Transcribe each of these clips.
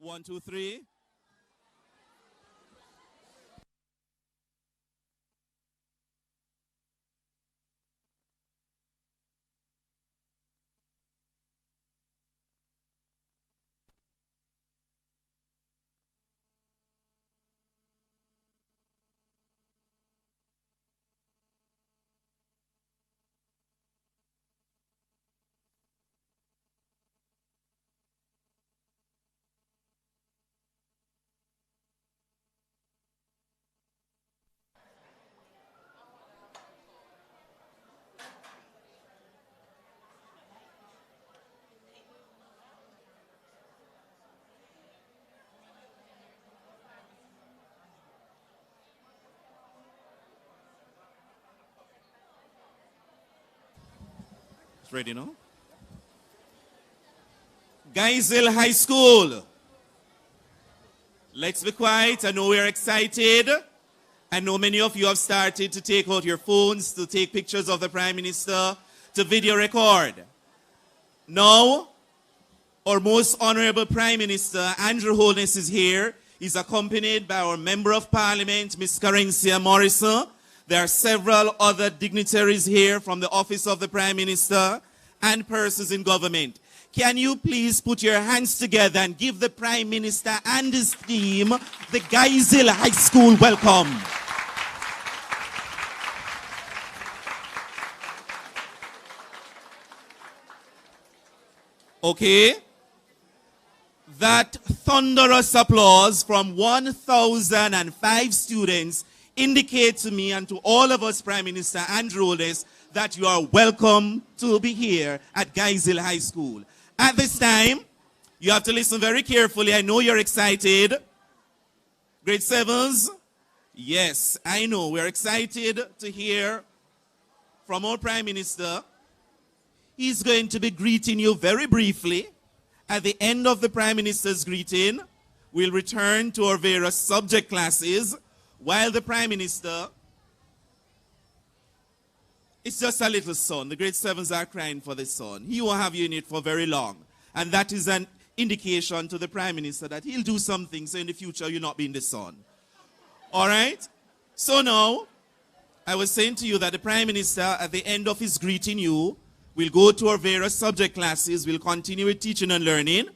1, 2, 3. It's ready now. Geisel High School. Let's be quiet. I know we're excited. I know many of you have started to take out your phones to take pictures of the Prime Minister, to video record. Now, our most honorable Prime Minister, Andrew Holness, is here. He's accompanied by our Member of Parliament, Ms. Carencia Morrison. There are several other dignitaries here from the office of the Prime Minister and persons in government. Can you please put your hands together and give the Prime Minister and his team the Geisel High School welcome? Okay. That thunderous applause from 1,005 students indicate to me and to all of us, Prime Minister Andrew Holness, that you are welcome to be here at Geisel High School. At this time, you have to listen very carefully. I know you're excited. Grade 7s? Yes, I know. We're excited to hear from our Prime Minister. He's going to be greeting you very briefly. At the end of the Prime Minister's greeting, we'll return to our various subject classes while the Prime Minister, it's just a little son. The grade 7s are crying for the son. He won't have you in it for very long. And that is an indication to the Prime Minister that he'll do something so in the future you'll not be in the sun. All right? So now, I was saying to you that the Prime Minister, at the end of his greeting you, will go to our various subject classes. We'll continue with teaching and learning,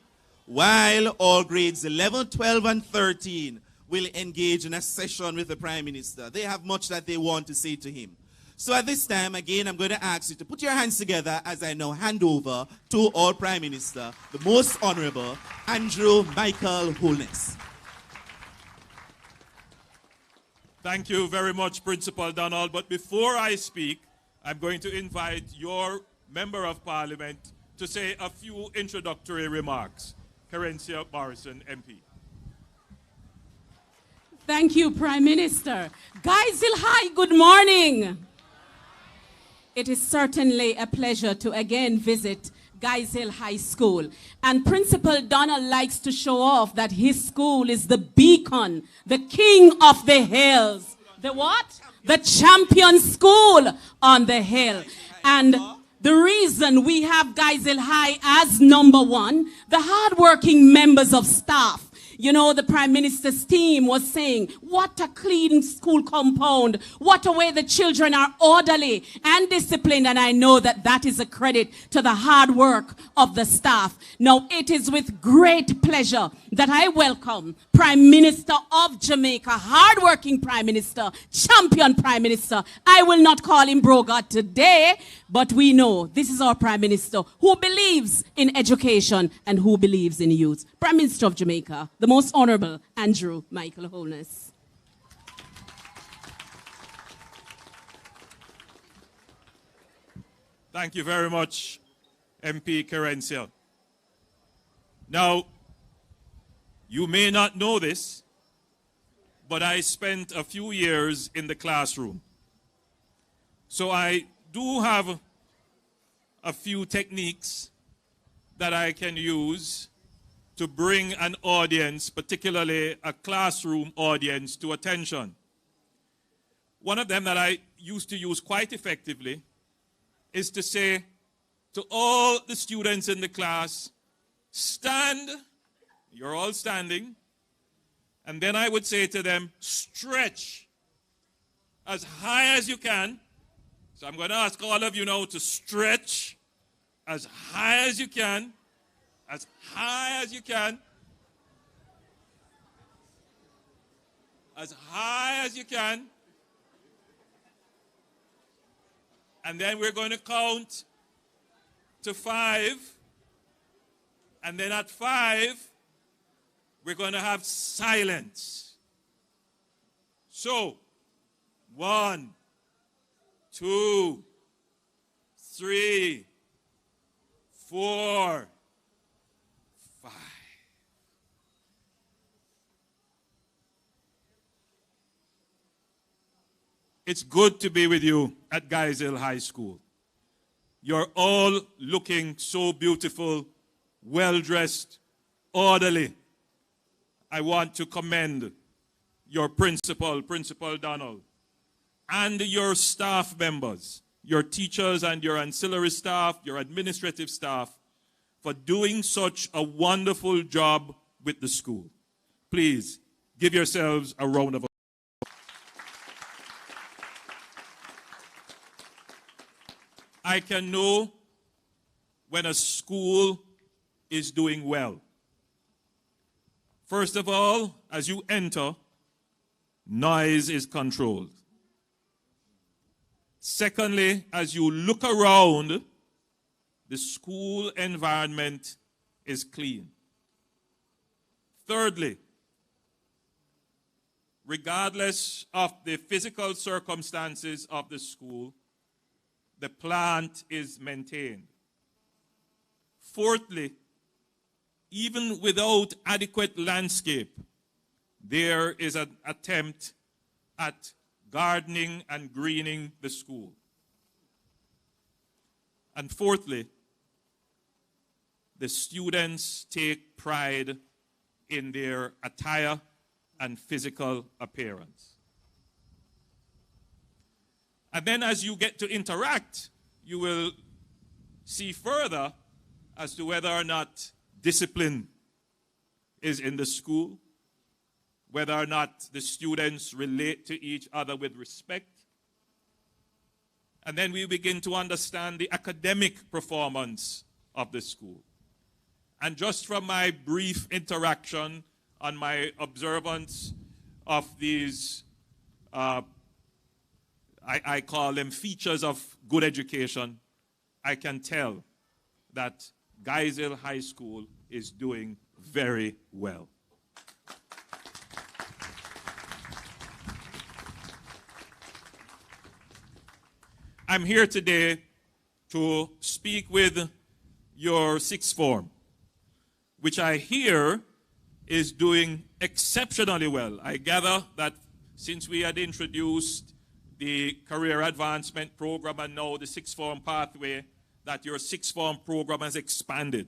while all grades 11, 12, and 13 will engage in a session with the Prime Minister. They have much that they want to say to him. So at this time, again, I'm going to ask you to put your hands together as I now hand over to our Prime Minister, the Most Honorable Andrew Michael Holness. Thank you very much, Principal Donald. But before I speak, I'm going to invite your Member of Parliament to say a few introductory remarks. Carencia Morrison, MP. Thank you, Prime Minister. Geisel High, good morning. It is certainly a pleasure to again visit Geisel High School. And Principal Donald likes to show off that his school is the beacon, the king of the hills. The what? The champion school on the hill. And the reason we have Geisel High as #1, the hardworking members of staff. You know, the Prime Minister's team was saying, what a clean school compound, what a way the children are orderly and disciplined, and I know that that is a credit to the hard work of the staff. Now, it is with great pleasure that I welcome Prime Minister of Jamaica, hardworking Prime Minister, champion Prime Minister. I will not call him Brogard today, but we know this is our Prime Minister who believes in education and who believes in youth. Prime Minister of Jamaica, the Most Honorable Andrew Michael Holness. Thank you very much, MP Carencia. Now, you may not know this, but I spent a few years in the classroom. So I do have a few techniques that I can use to bring an audience, particularly a classroom audience, to attention. One of them that I used to use quite effectively is to say to all the students in the class, stand You're all standing. And then I would say to them, stretch as high as you can. So I'm going to ask all of you now to stretch as high as you can. As high as you can. As high as you can. And then we're going to count to 5. And then at 5, we're going to have silence. So, 1, 2, 3, 4, 5. It's good to be with you at Geisel High School. You're all looking so beautiful, well-dressed, orderly. I want to commend your principal, Principal Donald, and your staff members, your teachers and your ancillary staff, your administrative staff, for doing such a wonderful job with the school. Please give yourselves a round of applause. I can know when a school is doing well. First of all, as you enter, noise is controlled. Secondly, as you look around, the school environment is clean. Thirdly, regardless of the physical circumstances of the school, the plant is maintained. Fourthly, even without adequate landscape, there is an attempt at gardening and greening the school. And fourthly, the students take pride in their attire and physical appearance. And then as you get to interact, you will see further as to whether or not discipline is in the school, whether or not the students relate to each other with respect. And then we begin to understand the academic performance of the school. And just from my brief interaction on my observance of these, I call them features of good education, I can tell that Geisel High School is doing very well. I'm here today to speak with your sixth form, which I hear is doing exceptionally well. I gather that since we had introduced the career advancement program and now the sixth form pathway, that your sixth form program has expanded.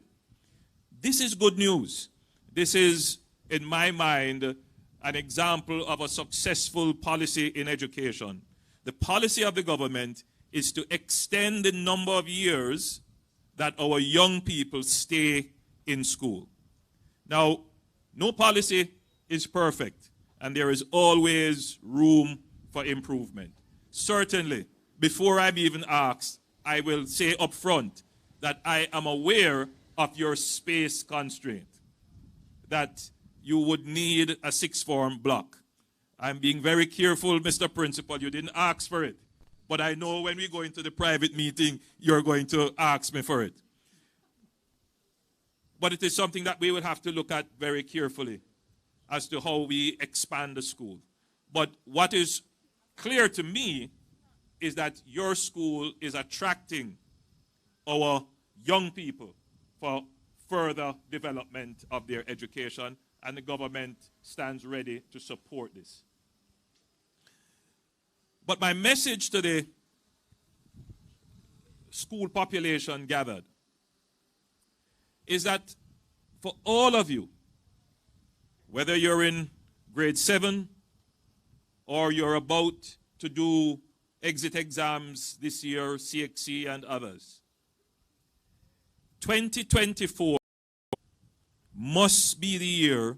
This is good news. This is, in my mind, an example of a successful policy in education. The policy of the government is to extend the number of years that our young people stay in school. Now, no policy is perfect, and there is always room for improvement. Certainly, before I'm even asked, I will say up front that I am aware of your space constraint, that you would need a sixth form block. I'm being very careful, Mr. Principal, you didn't ask for it. But I know when we go into the private meeting, you're going to ask me for it. But it is something that we will have to look at very carefully as to how we expand the school. But what is clear to me is that your school is attracting our young people for further development of their education, and the government stands ready to support this. But my message to the school population gathered is that for all of you, whether you're in grade 7 or you're about to do exit exams this year, CXC and others, 2024 must be the year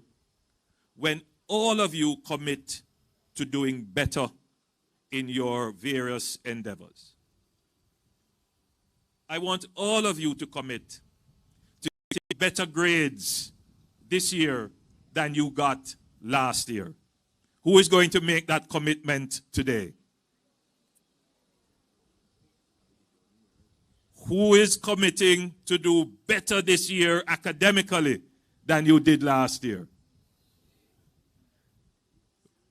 when all of you commit to doing better in your various endeavors. I want all of you to commit to get better grades this year than you got last year. Who is going to make that commitment today? Who is committing to do better this year academically than you did last year?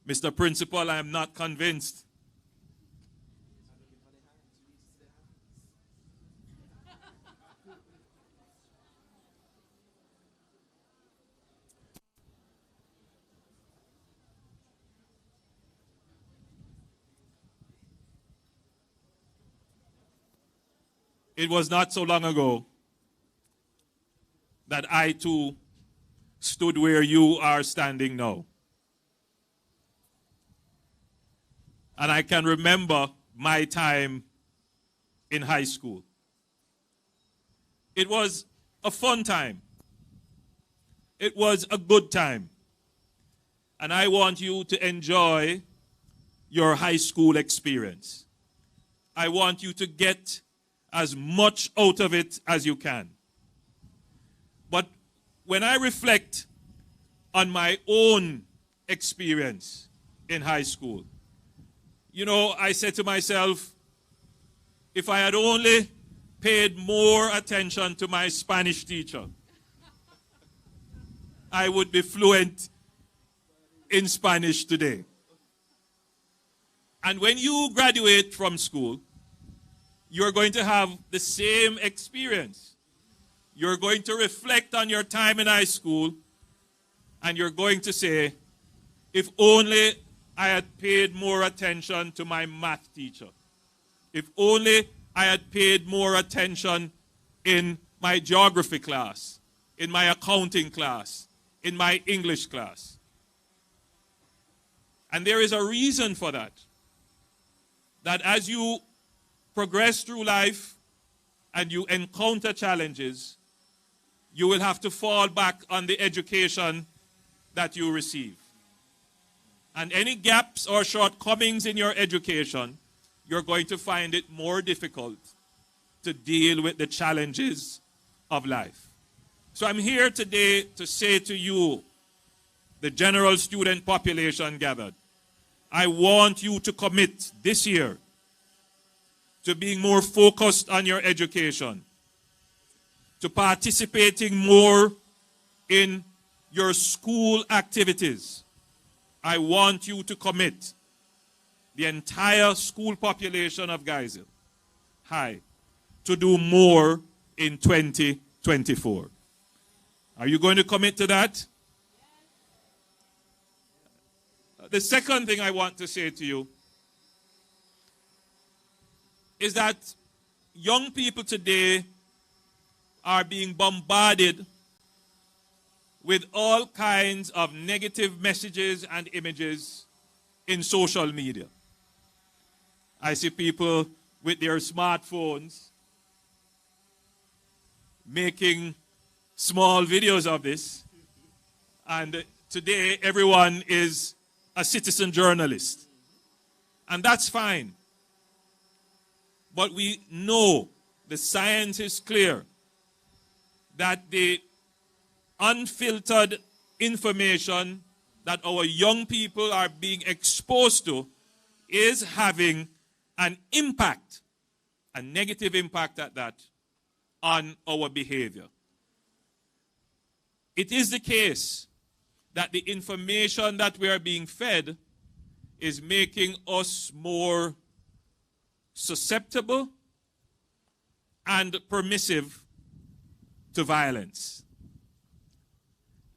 Mr. Principal, I am not convinced. It was not so long ago that I too stood where you are standing now. And I can remember my time in high school. It was a fun time. It was a good time. And I want you to enjoy your high school experience. I want you to get as much out of it as you can. But when I reflect on my own experience in high school, you know, I said to myself, if I had only paid more attention to my Spanish teacher, I would be fluent in Spanish today. And when you graduate from school, you're going to have the same experience. You're going to reflect on your time in high school, and you're going to say, if only I had paid more attention to my math teacher. If only I had paid more attention in my geography class, in my accounting class, in my English class. And there is a reason for that. That as you progress through life and you encounter challenges, you will have to fall back on the education that you receive. And any gaps or shortcomings in your education, you're going to find it more difficult to deal with the challenges of life. So I'm here today to say to you, the general student population gathered, I want you to commit this year to being more focused on your education, to participating more in your school activities. I want you to commit, the entire school population of Geisel High, to do more in 2024. Are you going to commit to that? The second thing I want to say to you is that young people today are being bombarded with all kinds of negative messages and images in social media. I see people with their smartphones making small videos of this, and today everyone is a citizen journalist. And that's fine. But we know, the science is clear, that the unfiltered information that our young people are being exposed to is having an impact, a negative impact at that, on our behavior. It is the case that the information that we are being fed is making us more susceptible and permissive to violence.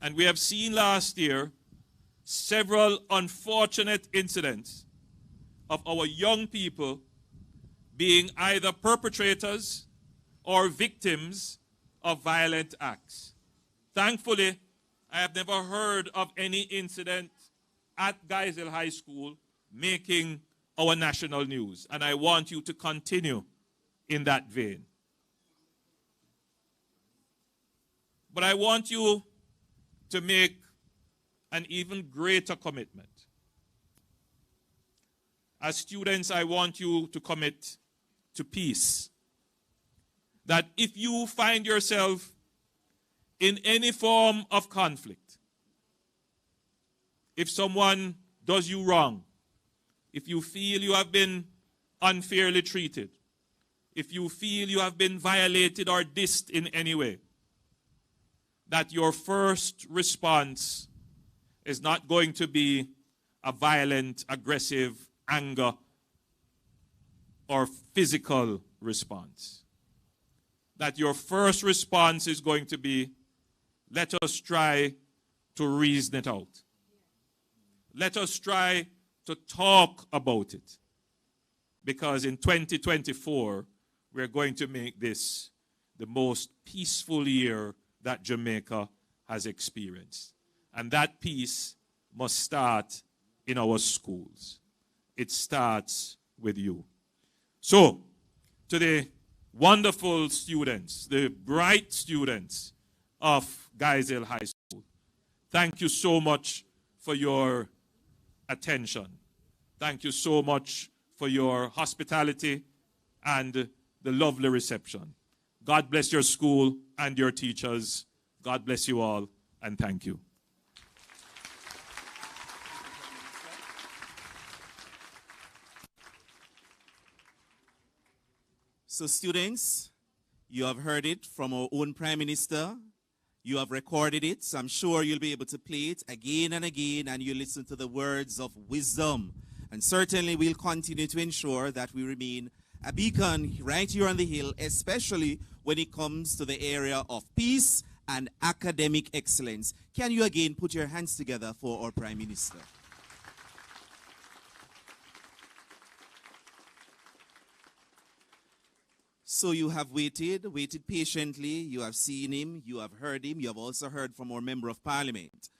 And we have seen last year several unfortunate incidents of our young people being either perpetrators or victims of violent acts. Thankfully, I have never heard of any incident at Geisel High School making our national news, and I want you to continue in that vein. But I want you to make an even greater commitment. As students, I want you to commit to peace. That if you find yourself in any form of conflict, if someone does you wrong, if you feel you have been unfairly treated, if you feel you have been violated or dissed in any way, that your first response is not going to be a violent, aggressive, anger, or physical response. That your first response is going to be, let us try to reason it out. Let us try to talk about it. Because in 2024, we're going to make this the most peaceful year that Jamaica has experienced. And that peace must start in our schools. It starts with you. So, to the wonderful students, the bright students of Guys Hill High School, thank you so much for your attention. Thank you so much for your hospitality and the lovely reception. God bless your school and your teachers. God bless you all, and thank you. So students, you have heard it from our own Prime Minister. You have recorded it, so I'm sure you'll be able to play it again and again, and you listen to the words of wisdom. And certainly we'll continue to ensure that we remain a beacon right here on the Hill, especially when it comes to the area of peace and academic excellence. Can you again put your hands together for our Prime Minister? So you have waited patiently, you have seen him, you have heard him, you have also heard from our Member of Parliament.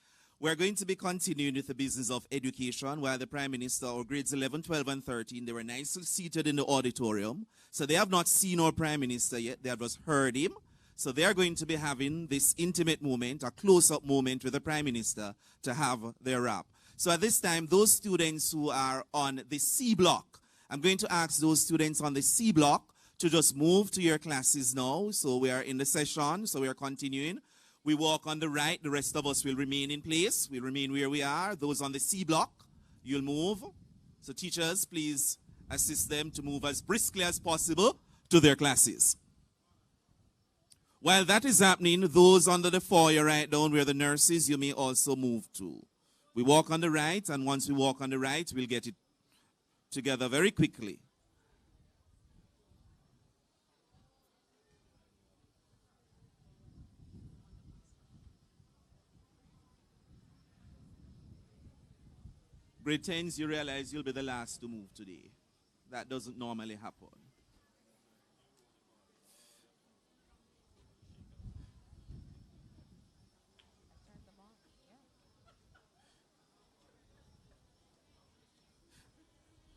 We're going to be continuing with the business of education while the Prime Minister, or grades 11, 12, and 13, they were nicely seated in the auditorium. So they have not seen our Prime Minister yet, they have just heard him. So they are going to be having this intimate moment, a close-up moment with the Prime Minister to have their rap. So at this time, those students who are on the C block, I'm going to ask those students on the C block to just move to your classes now. So we are in the session, so we are continuing. We walk on the right, the rest of us will remain in place. We'll remain where we are. Those on the C block, you'll move. So teachers, please assist them to move as briskly as possible to their classes. While that is happening, those under the foyer right down where the nurses, you may also move to. We walk on the right, and once we walk on the right, we'll get it together very quickly. Grade 10s, you realize you'll be the last to move today. That doesn't normally happen.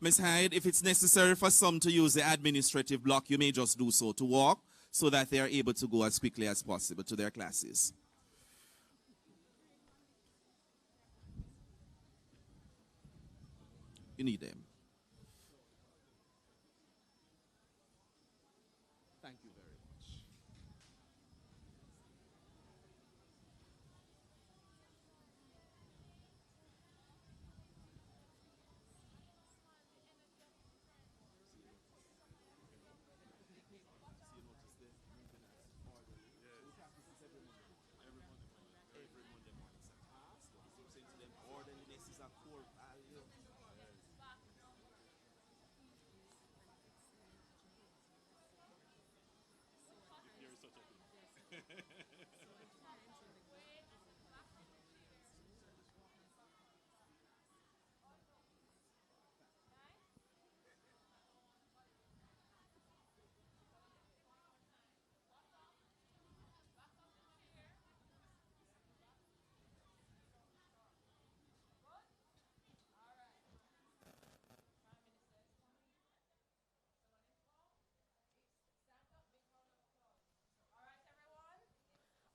Ms. Hyde, if it's necessary for some to use the administrative block, you may just do so to walk so that they are able to go as quickly as possible to their classes. You need them. Thank you very much.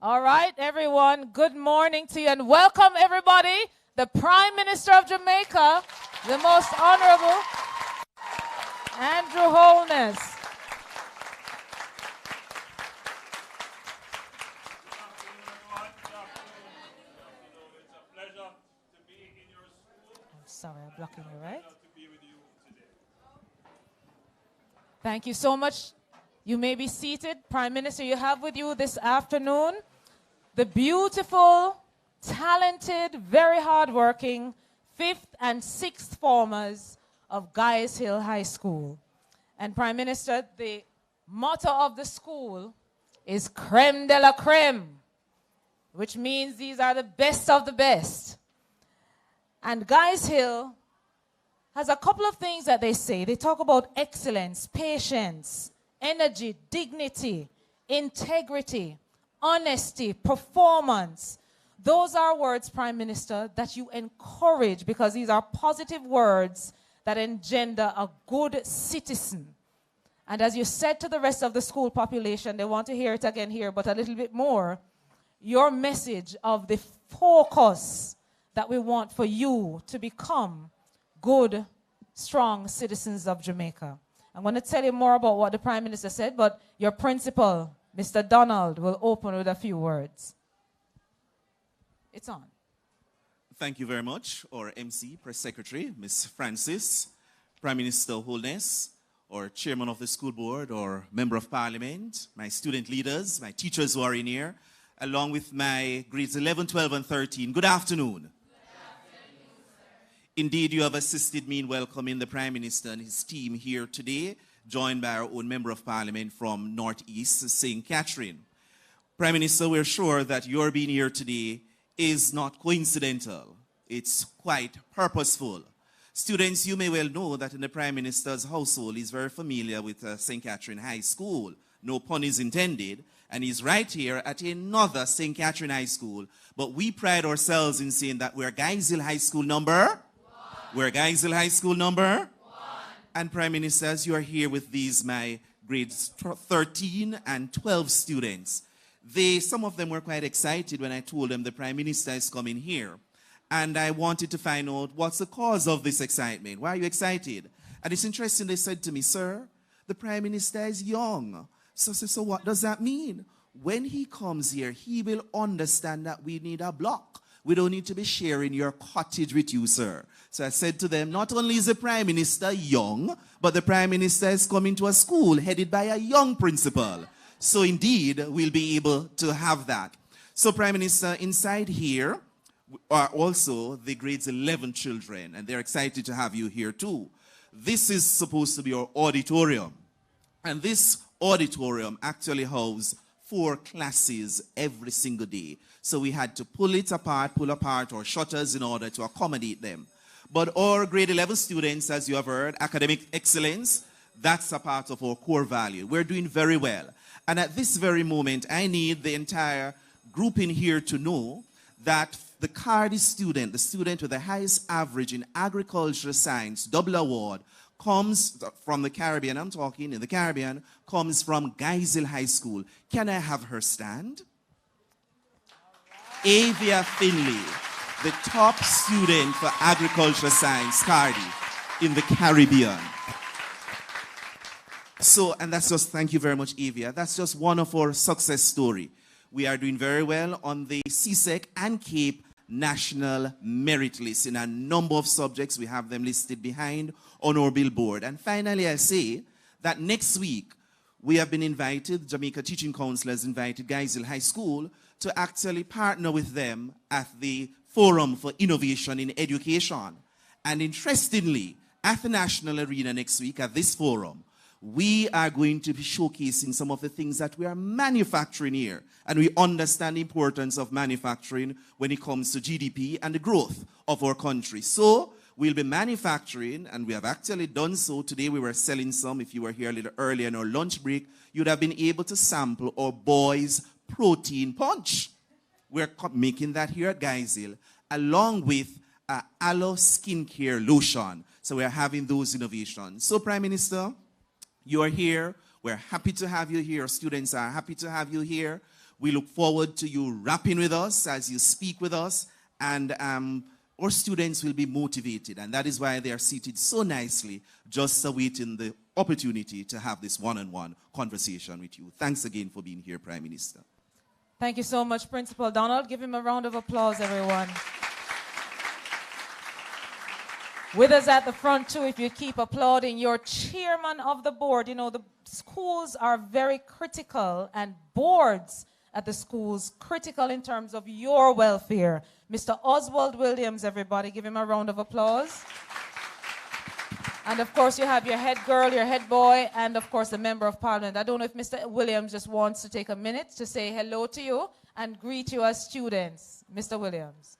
All right, everyone, good morning to you and welcome everybody. The Prime Minister of Jamaica, the most honorable Andrew Holness. Sorry, I'm blocking you, right? Thank you so much. You may be seated. Prime Minister, you have with you this afternoon the beautiful, talented, very hardworking 5th and 6th formers of Guys Hill High School. And Prime Minister, the motto of the school is creme de la creme, which means these are the best of the best. And Guys Hill has a couple of things that they say. They talk about excellence, patience, energy, dignity, integrity, honesty, performance. Those are words, Prime Minister, that you encourage because these are positive words that engender a good citizen. And as you said to the rest of the school population, they want to hear it again here, but a little bit more, your message of the focus that we want for you to become good, strong citizens of Jamaica. I'm going to tell you more about what the Prime Minister said, but your principal, Mr. Donald, will open with a few words. It's on. Thank you very much, our MC, Press Secretary, Ms. Francis, Prime Minister Holness, or Chairman of the School Board, or Member of Parliament, my student leaders, my teachers who are in here, along with my grades 11, 12, and 13. Good afternoon. Indeed, you have assisted me in welcoming the Prime Minister and his team here today, joined by our own Member of Parliament from Northeast, St. Catherine. Prime Minister, we're sure that your being here today is not coincidental. It's quite purposeful. Students, you may well know that in the Prime Minister's household, he's very familiar with St. Catherine High School. No pun is intended. And he's right here at another St. Catherine High School. But we pride ourselves in saying that we're Guys Hill High School number. We're Guys Hill High School number 1. And Prime Minister, as you are here with these, my grades 13 and 12 students, some of them were quite excited when I told them the Prime Minister is coming here. And I wanted to find out what's the cause of this excitement. Why are you excited? And it's interesting, they said to me, sir, the Prime Minister is young. So what does that mean? When he comes here, he will understand that we need a block. We don't need to be sharing your cottage with you, sir. So I said to them, not only is the Prime Minister young, but the Prime Minister is coming to a school headed by a young principal. So indeed, we'll be able to have that. So Prime Minister, inside here are also the grades 11 children, and they're excited to have you here too. This is supposed to be our auditorium. And this auditorium actually houses 4 classes every single day. So we had to pull apart our shutters in order to accommodate them. But our grade 11 students, as you have heard, academic excellence, that's a part of our core value. We're doing very well. And at this very moment, I need the entire group in here to know that the Cardi student, the student with the highest average in agricultural science, double award, comes from the Caribbean. I'm talking in the Caribbean, comes from Guys Hill High School. Can I have her stand? Avia Finley, the top student for agricultural science, Cardi, in the Caribbean. So, and that's just, thank you very much, Avia. That's just one of our success story. We are doing very well on the CSEC and CAPE National Merit List in a number of subjects. We have them listed behind on our billboard. And finally, I say that next week, we have been invited, Jamaica Teaching Council has invited Guys Hill High School to actually partner with them at the Forum for Innovation in Education. And interestingly, at the National Arena next week at this forum, we are going to be showcasing some of the things that we are manufacturing here. And we understand the importance of manufacturing when it comes to GDP and the growth of our country. So we'll be manufacturing, and we have actually done so. Today we were selling some. If you were here a little earlier in our lunch break, you'd have been able to sample our boys' protein punch. We're making that here at Guys Hill, along with aloe skincare lotion. So we're having those innovations. So Prime Minister, you are here. We're happy to have you here. Our students are happy to have you here. We look forward to you rapping with us as you speak with us, and our students will be motivated, and that is why they are seated so nicely, just awaiting the opportunity to have this one-on-one conversation with you. Thanks again for being here, Prime Minister. Thank you so much, Principal Donald. Give him a round of applause, everyone. With us at the front, too, if you keep applauding, your chairman of the board. You know, the schools are very critical, and boards at the schools critical in terms of your welfare. Mr. Oswald Williams, everybody, give him a round of applause. And of course, you have your head girl, your head boy, and of course, the member of parliament. I don't know if Mr. Williams just wants to take a minute to say hello to you and greet you as students. Mr. Williams.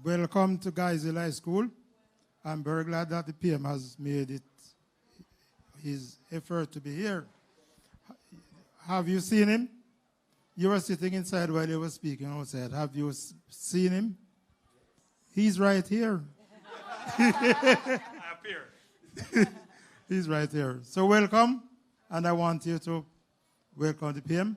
Welcome to Geisel High School. I'm very glad that the PM has made it his effort to be here. Have you seen him? You were sitting inside while you were speaking outside. Have you seen him? He's right here. Up here. He's right here. So welcome, and I want you to welcome the PM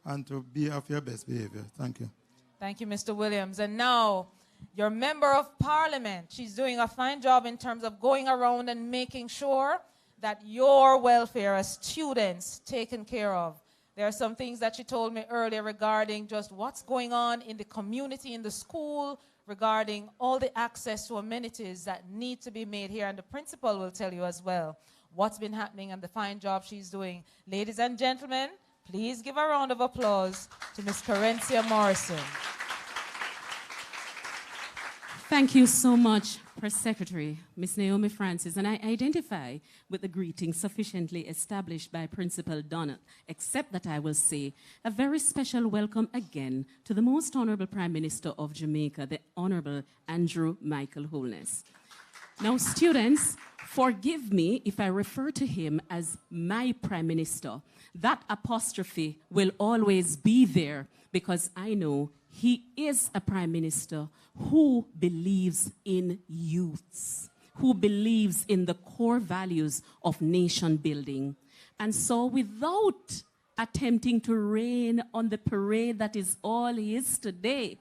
and to be of your best behavior. Thank you. Thank you, Mr. Williams. And now, your member of parliament. She's doing a fine job in terms of going around and making sure that your welfare as students taken care of. There are some things that she told me earlier regarding just what's going on in the community, in the school, regarding all the access to amenities that need to be made here. And the principal will tell you as well what's been happening and the fine job she's doing. Ladies and gentlemen, please give a round of applause to Ms. Carencia Morrison. Thank you so much, Press Secretary, Ms. Naomi Francis, and I identify with the greeting sufficiently established by Principal Donald, except that I will say a very special welcome again to the Most Honorable Prime Minister of Jamaica, the Honorable Andrew Michael Holness. Now, students, forgive me if I refer to him as my Prime Minister. That apostrophe will always be there because I know he is a Prime Minister who believes in youths, who believes in the core values of nation building. And so without attempting to rain on the parade that is all he is today,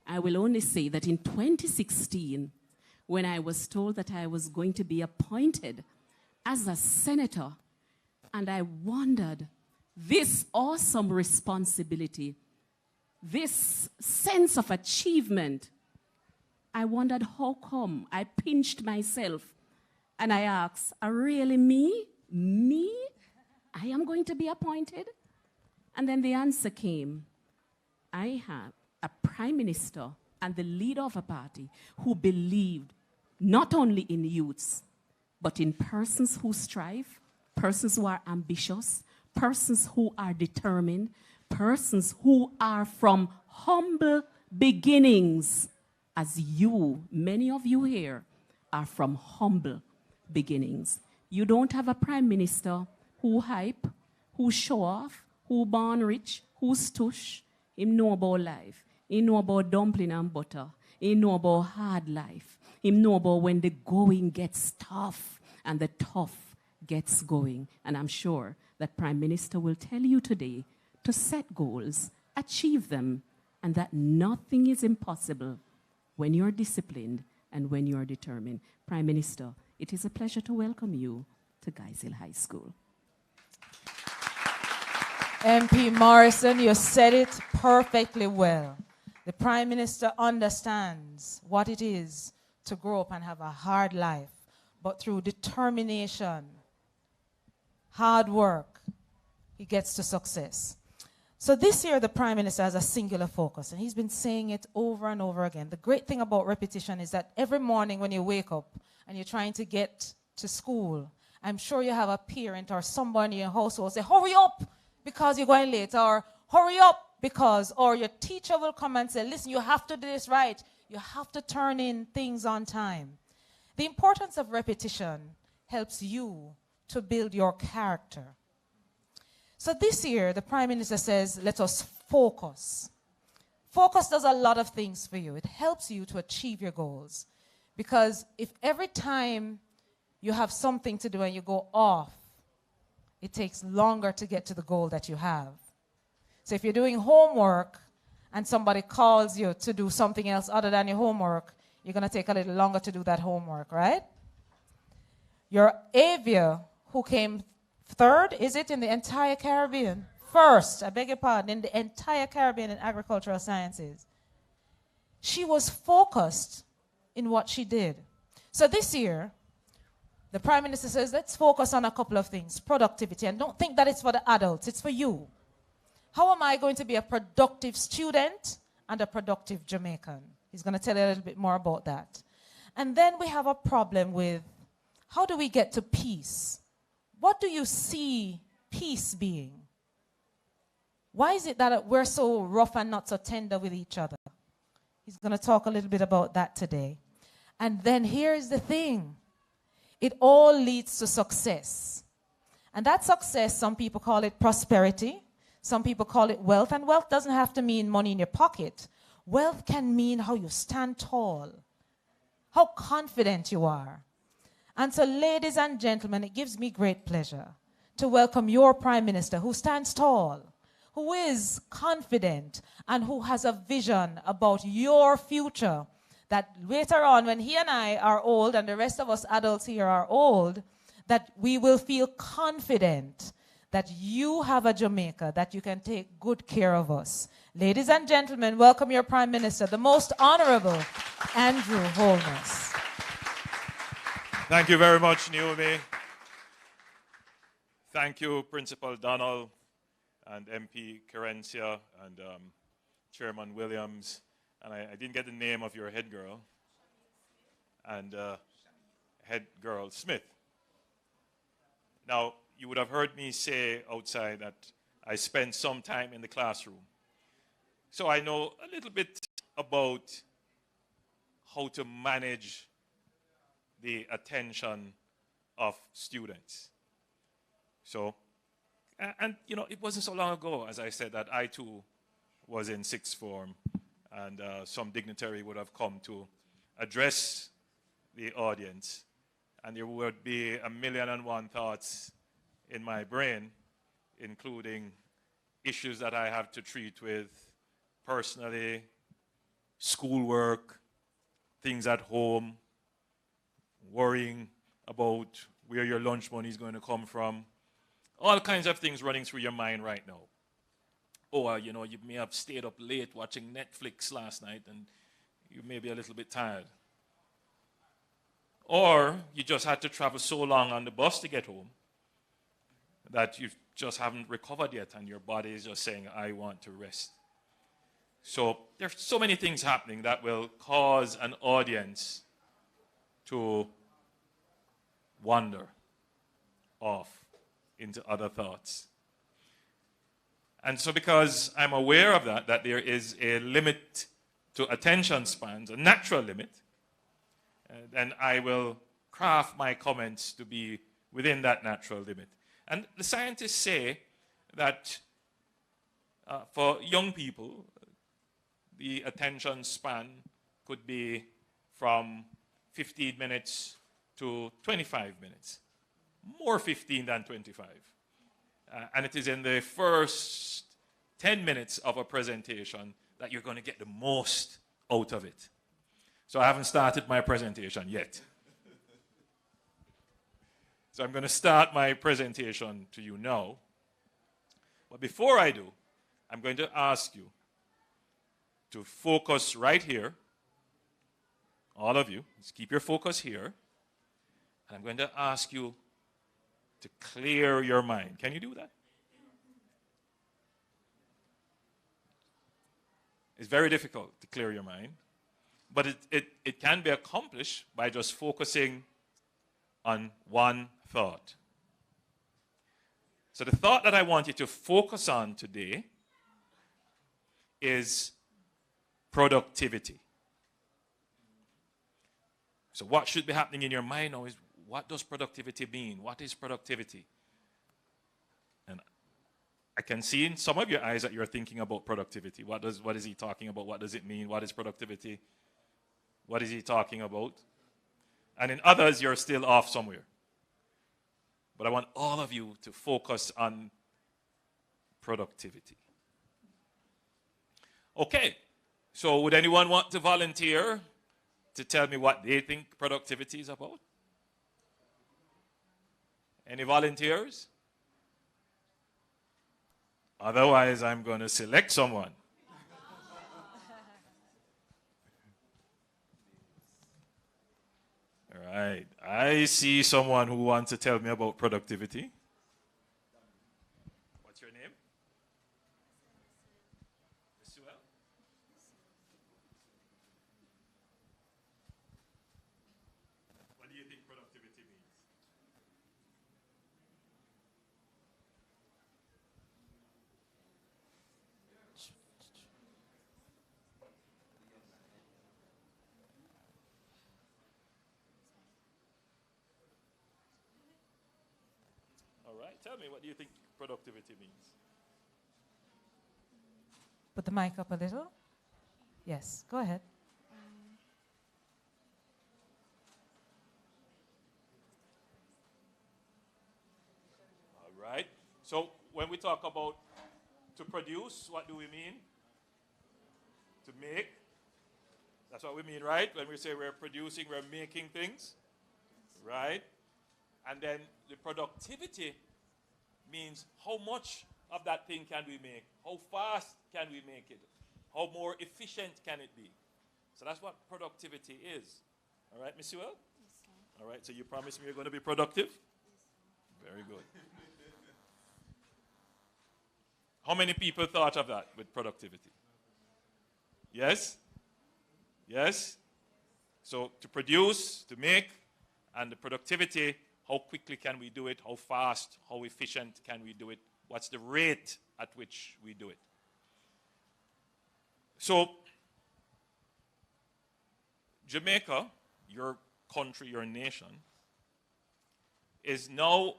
I will only say that in 2016, when I was told that I was going to be appointed as a senator, and I wondered, this awesome responsibility, this sense of achievement, I wondered how come. I pinched myself and I asked, are really me? Me? I am going to be appointed? And then the answer came. I have a prime minister and the leader of a party who believed not only in youths, but in persons who strive, persons who are ambitious, persons who are determined, persons who are from humble beginnings. As you, many of you here, are from humble beginnings. You don't have a prime minister who hype, who show off, who born rich, who stush. He know about life. He know about dumpling and butter. He know about hard life. He know about when the going gets tough and the tough gets going. And I'm sure that Prime Minister will tell you today to set goals, achieve them, and that nothing is impossible when you're disciplined and when you're determined. Prime Minister, it is a pleasure to welcome you to Geisel High School. MP Morrison, you said it perfectly well. The Prime Minister understands what it is to grow up and have a hard life, but through determination, hard work, he gets to success. So this year, the Prime Minister has a singular focus, and he's been saying it over and over again. The great thing about repetition is that every morning when you wake up and you're trying to get to school, I'm sure you have a parent or somebody in your household say, hurry up because you're going late, or hurry up because, or your teacher will come and say, listen, you have to do this right. You have to turn in things on time. The importance of repetition helps you to build your character. So this year, the Prime Minister says, let us focus. Focus does a lot of things for you. It helps you to achieve your goals. Because if every time you have something to do and you go off, it takes longer to get to the goal that you have. So if you're doing homework and somebody calls you to do something else other than your homework, you're going to take a little longer to do that homework, right? Your Avia, who came third, is it, in the entire Caribbean? First, I beg your pardon, in the entire Caribbean in agricultural sciences. She was focused in what she did. So this year, the Prime Minister says, let's focus on a couple of things. Productivity. And don't think that it's for the adults, it's for you. How am I going to be a productive student and a productive Jamaican? He's going to tell you a little bit more about that. And then we have a problem with, how do we get to peace? What do you see peace being? Why is it that we're so rough and not so tender with each other? He's going to talk a little bit about that today. And then here's the thing. It all leads to success. And that success, some people call it prosperity. Some people call it wealth. And wealth doesn't have to mean money in your pocket. Wealth can mean how you stand tall, how confident you are. And so, ladies and gentlemen, it gives me great pleasure to welcome your Prime Minister, who stands tall, who is confident, and who has a vision about your future, that later on, when he and I are old, and the rest of us adults here are old, that we will feel confident that you have a Jamaica, that you can take good care of us. Ladies and gentlemen, welcome your Prime Minister, the Most Honorable Andrew Holness. Thank you very much, Naomi. Thank you, Principal Donald and MP Kerencia and Chairman Williams. And I didn't get the name of your head girl. And head girl Smith. Now, you would have heard me say outside that I spent some time in the classroom. So I know a little bit about how to manage the attention of students. So, and you know, it wasn't so long ago, as I said, that I too was in sixth form, and some dignitary would have come to address the audience, and there would be 1,000,001 thoughts in my brain, including issues that I have to treat with personally, schoolwork, things at home, worrying about where your lunch money is going to come from, all kinds of things running through your mind right now. Or, you know, you may have stayed up late watching Netflix last night and you may be a little bit tired. Or you just had to travel so long on the bus to get home that you just haven't recovered yet and your body is just saying, I want to rest. So there's so many things happening that will cause an audience to wander off into other thoughts. And so because I'm aware of that, that there is a limit to attention spans, a natural limit, then I will craft my comments to be within that natural limit. And the scientists say that for young people, the attention span could be from 15 minutes to 25 minutes. More 15 than 25. And it is in the first 10 minutes of a presentation that you're going to get the most out of it. So I haven't started my presentation yet. So I'm going to start my presentation to you now. But before I do, I'm going to ask you to focus right here. All of you, just keep your focus here. And I'm going to ask you to clear your mind. Can you do that? It's very difficult to clear your mind, but it can be accomplished by just focusing on one thought. So the thought that I want you to focus on today is productivity. So what should be happening in your mind now is, what does productivity mean? What is productivity? And I can see in some of your eyes that you're thinking about productivity. What is he talking about? What does it mean? What is productivity? What is he talking about? And in others, you're still off somewhere. But I want all of you to focus on productivity. Okay, so would anyone want to volunteer to tell me what they think productivity is about? Any volunteers? Otherwise, I'm going to select someone. All right, I see someone who wants to tell me about productivity. What's your name? Miss Sewell? What do you think productivity means? All right, tell me, what do you think productivity means? Put the mic up a little. Yes, go ahead. All right, so when we talk about to produce, what do we mean? To make. That's what we mean, right? When we say we're producing, we're making things, right? And then the productivity means how much of that thing can we make? How fast can we make it? How more efficient can it be? So that's what productivity is. All right, Miss Sewell? Yes, sir. All right, so you promise me you're going to be productive? Yes, very good. How many people thought of that with productivity? Yes? Yes? So to produce, to make, and the productivity, how quickly can we do it? How fast, how efficient can we do it? What's the rate at which we do it? So, Jamaica, your country, your nation, is now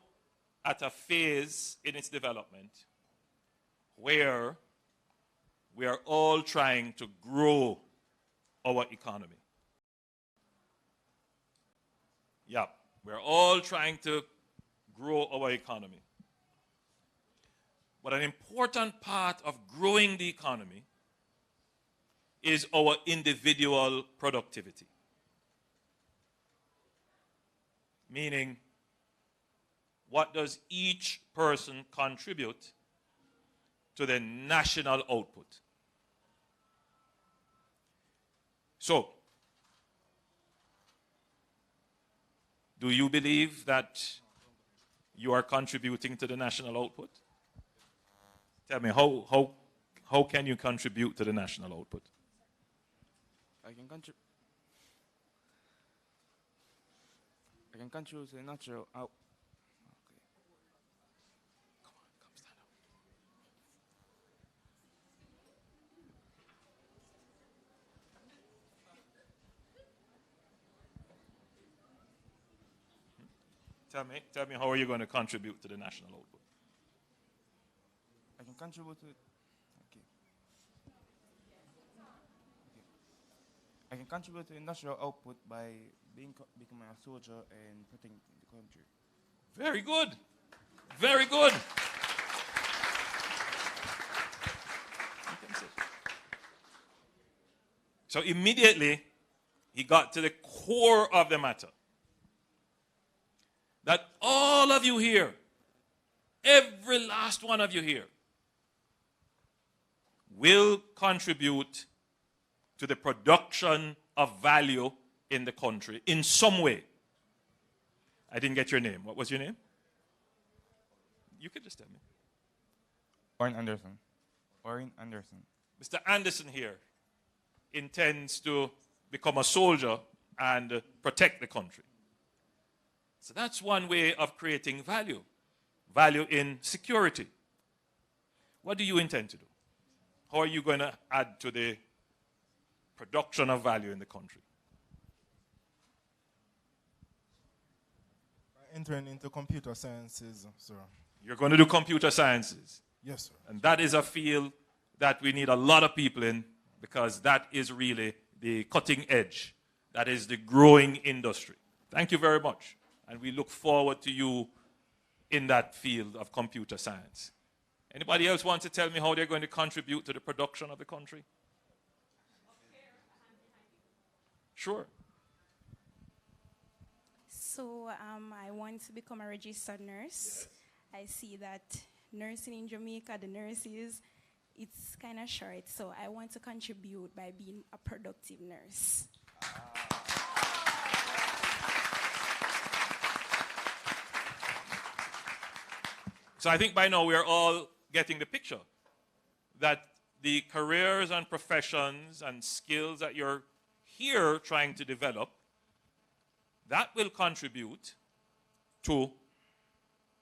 at a phase in its development where we are all trying to grow our economy. Yeah, we're all trying to grow our economy. But an important part of growing the economy is our individual productivity. Meaning, what does each person contribute to the national output? So, do you believe that you are contributing to the national output? Tell me, how can you contribute to the national output? I can contribute to the natural out. Okay. Come stand up. Tell me, how are you going to contribute to the national output? I can contribute to. I can contribute to the national output by becoming a soldier and protecting the country. Very good. Very good. So immediately, he got to the core of the matter. That all of you here, every last one of you here, will contribute to the production of value in the country in some way. I didn't get your name. What was your name? You could just tell me. Orrin Anderson. Orrin Anderson. Mr. Anderson here intends to become a soldier and protect the country. So that's one way of creating value. Value in security. What do you intend to do? How are you going to add to the production of value in the country? Entering into computer sciences, sir. You're going to do computer sciences. Yes, sir. And that is a field that we need a lot of people in, because that is really the cutting edge. That is the growing industry. Thank you very much. And we look forward to you in that field of computer science. Anybody else want to tell me how they're going to contribute to the production of the country? Sure. So I want to become a registered nurse. Yes. I see that nursing in Jamaica, the nurses, it's kind of short. So I want to contribute by being a productive nurse. So I think by now we are all getting the picture that the careers and professions and skills that you're here trying to develop, that will contribute to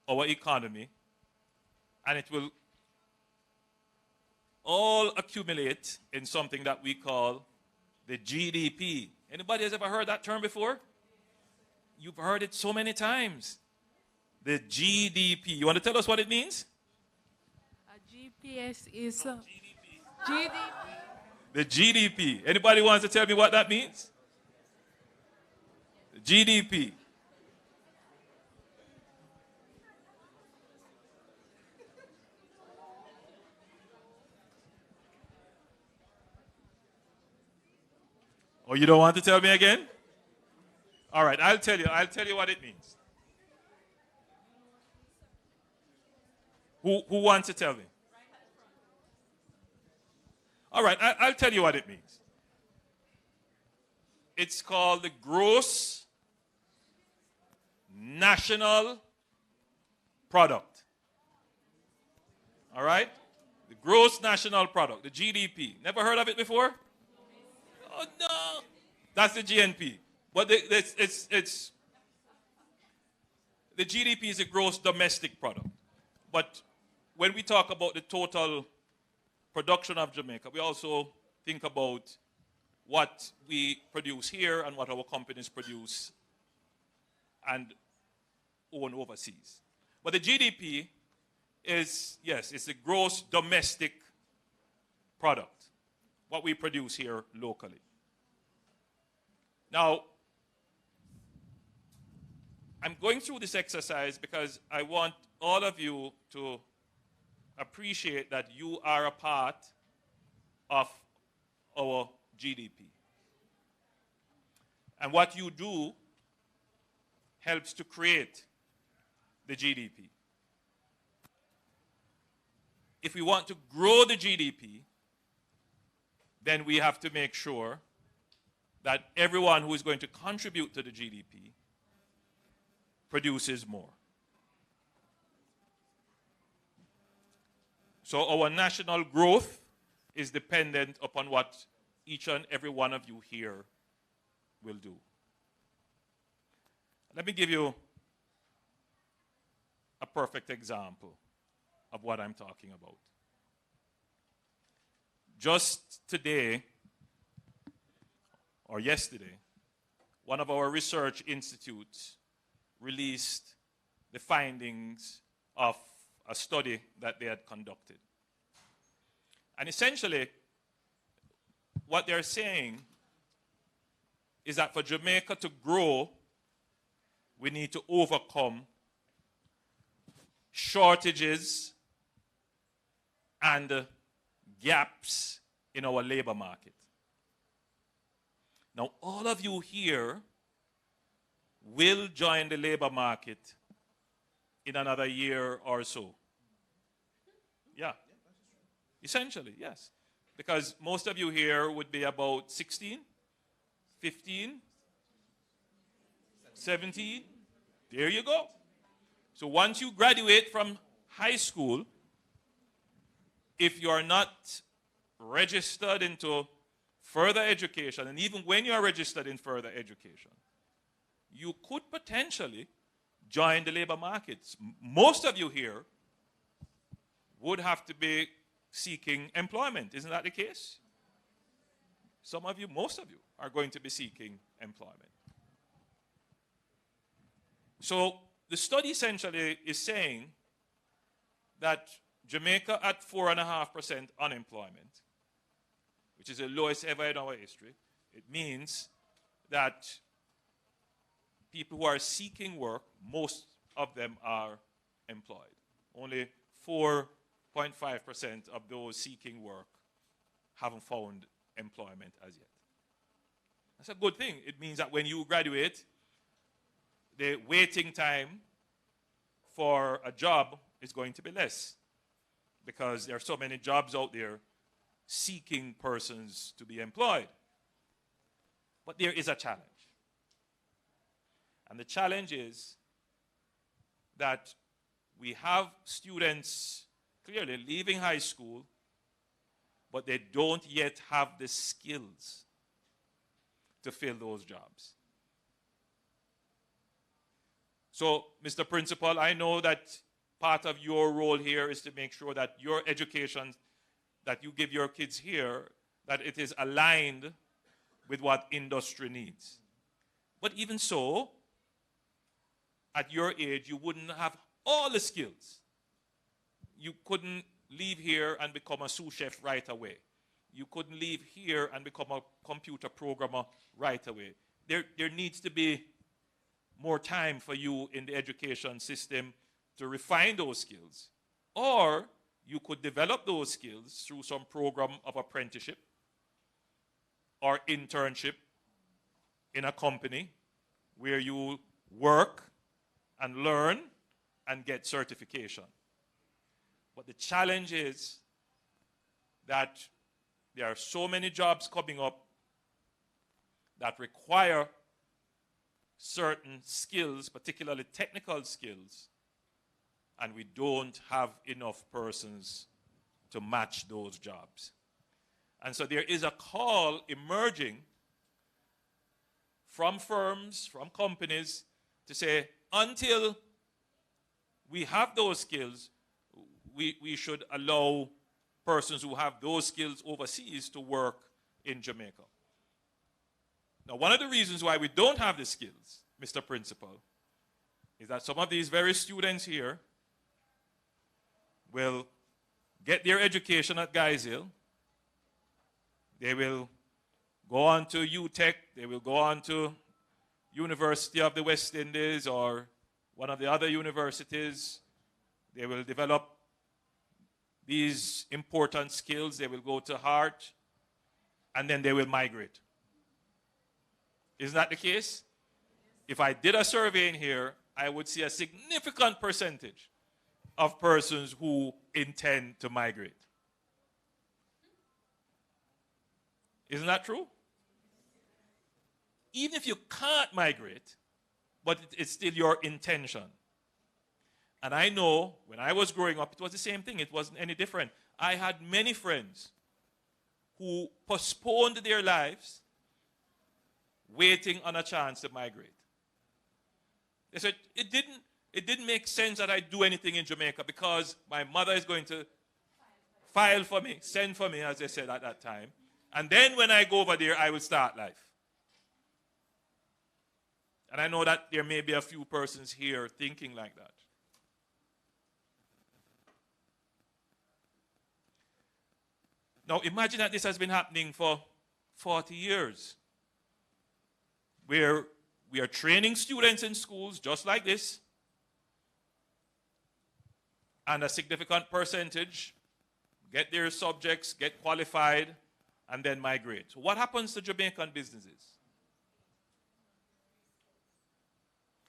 our economy, and it will all accumulate in something that we call the GDP. Anybody has ever heard that term before? You've heard it so many times. The GDP. You want to tell us what it means? GPS is GDP. GDP. The GDP. Anybody wants to tell me what that means? The GDP. Oh, you don't want to tell me again? All right, I'll tell you what it means. Who wants to tell me? All right, I'll tell you what it means. It's called the gross national product. All right? The gross national product, the GDP. Never heard of it before? Oh, no. That's the GNP. But the GDP is a gross domestic product. But when we talk about the total production of Jamaica, we also think about what we produce here and what our companies produce and own overseas. But the GDP is, yes, it's a gross domestic product, what we produce here locally. Now, I'm going through this exercise because I want all of you to appreciate that you are a part of our GDP. And what you do helps to create the GDP. If we want to grow the GDP, then we have to make sure that everyone who is going to contribute to the GDP produces more. So our national growth is dependent upon what each and every one of you here will do. Let me give you a perfect example of what I'm talking about. Just today, or yesterday, one of our research institutes released the findings of a study that they had conducted. And essentially, what they're saying is that for Jamaica to grow, we need to overcome shortages and gaps in our labor market. Now, all of you here will join the labor market in another year or so. Yeah. Essentially, yes. Because most of you here would be about 16, 15, 17. There you go. So once you graduate from high school, if you are not registered into further education, and even when you are registered in further education, you could potentially join the labor markets. Most of you here would have to be seeking employment. Isn't that the case? Some of you, most of you, are going to be seeking employment. So the study essentially is saying that Jamaica at 4.5% unemployment, which is the lowest ever in our history, it means that people who are seeking work, most of them are employed. Only 4.5% of those seeking work haven't found employment as yet. That's a good thing. It means that when you graduate, the waiting time for a job is going to be less because there are so many jobs out there seeking persons to be employed. But there is a challenge. And the challenge is that we have students clearly leaving high school, but they don't yet have the skills to fill those jobs. So, Mr. Principal, I know that part of your role here is to make sure that your education that you give your kids here, that it is aligned with what industry needs. But even so, at your age, you wouldn't have all the skills. You couldn't leave here and become a sous chef right away. You couldn't leave here and become a computer programmer right away. There needs to be more time for you in the education system to refine those skills. Or you could develop those skills through some program of apprenticeship or internship in a company where you work and learn and get certification. But the challenge is that there are so many jobs coming up that require certain skills, particularly technical skills, and we don't have enough persons to match those jobs. And so there is a call emerging from firms, from companies, to say, until we have those skills, we should allow persons who have those skills overseas to work in Jamaica. Now, one of the reasons why we don't have the skills, Mr. Principal, is that some of these very students here will get their education at Guys Hill. They will go on to UTech. They will go on to University of the West Indies or one of the other universities. They will develop these important skills. They will go to Hart, and then they will migrate. Isn't that the case? If I did a survey in here, I would see a significant percentage of persons who intend to migrate. Isn't that true? Even if you can't migrate, but it's still your intention. And I know when I was growing up, it was the same thing. It wasn't any different. I had many friends who postponed their lives waiting on a chance to migrate. They said, it didn't make sense that I do anything in Jamaica because my mother is going to file for me, send for me, as they said at that time. And then when I go over there, I will start life. And I know that there may be a few persons here thinking like that. Now, imagine that this has been happening for 40 years, where we are training students in schools just like this, and a significant percentage get their subjects, get qualified, and then migrate. So what happens to Jamaican businesses?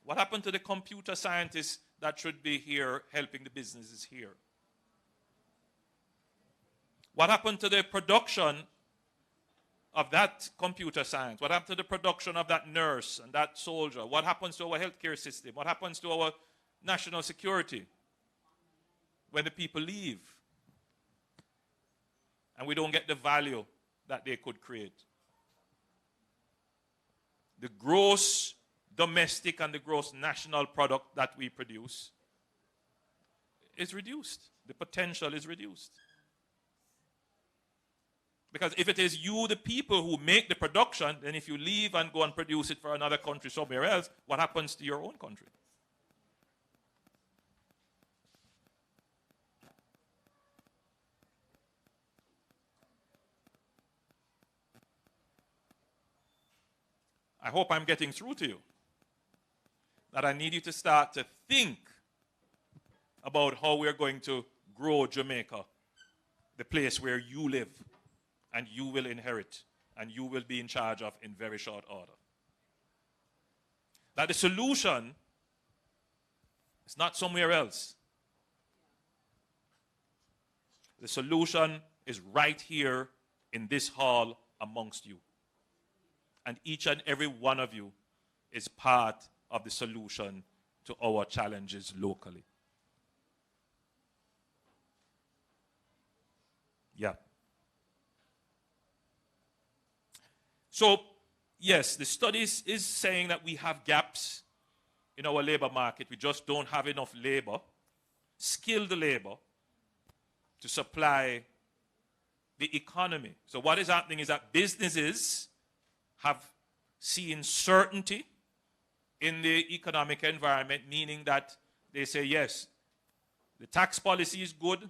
What happened to the computer scientists that should be here helping the businesses here? What happened to the production of that computer science? What happened to the production of that nurse and that soldier? What happens to our healthcare system? What happens to our national security when the people leave and we don't get the value that they could create? The gross domestic and the gross national product that we produce is reduced. The potential is reduced. Because if it is you, the people, who make the production, then if you leave and go and produce it for another country somewhere else, what happens to your own country? I hope I'm getting through to you. That I need you to start to think about how we're going to grow Jamaica, the place where you live and you will inherit and you will be in charge of in very short order. That the solution is not somewhere else. The solution is right here in this hall amongst you. And each and every one of you is part of the solution to our challenges locally. Yeah. So, yes, the studies is saying that we have gaps in our labor market. We just don't have enough labor, skilled labor, to supply the economy. So what is happening is that businesses have seen certainty in the economic environment, meaning that they say, yes, the tax policy is good,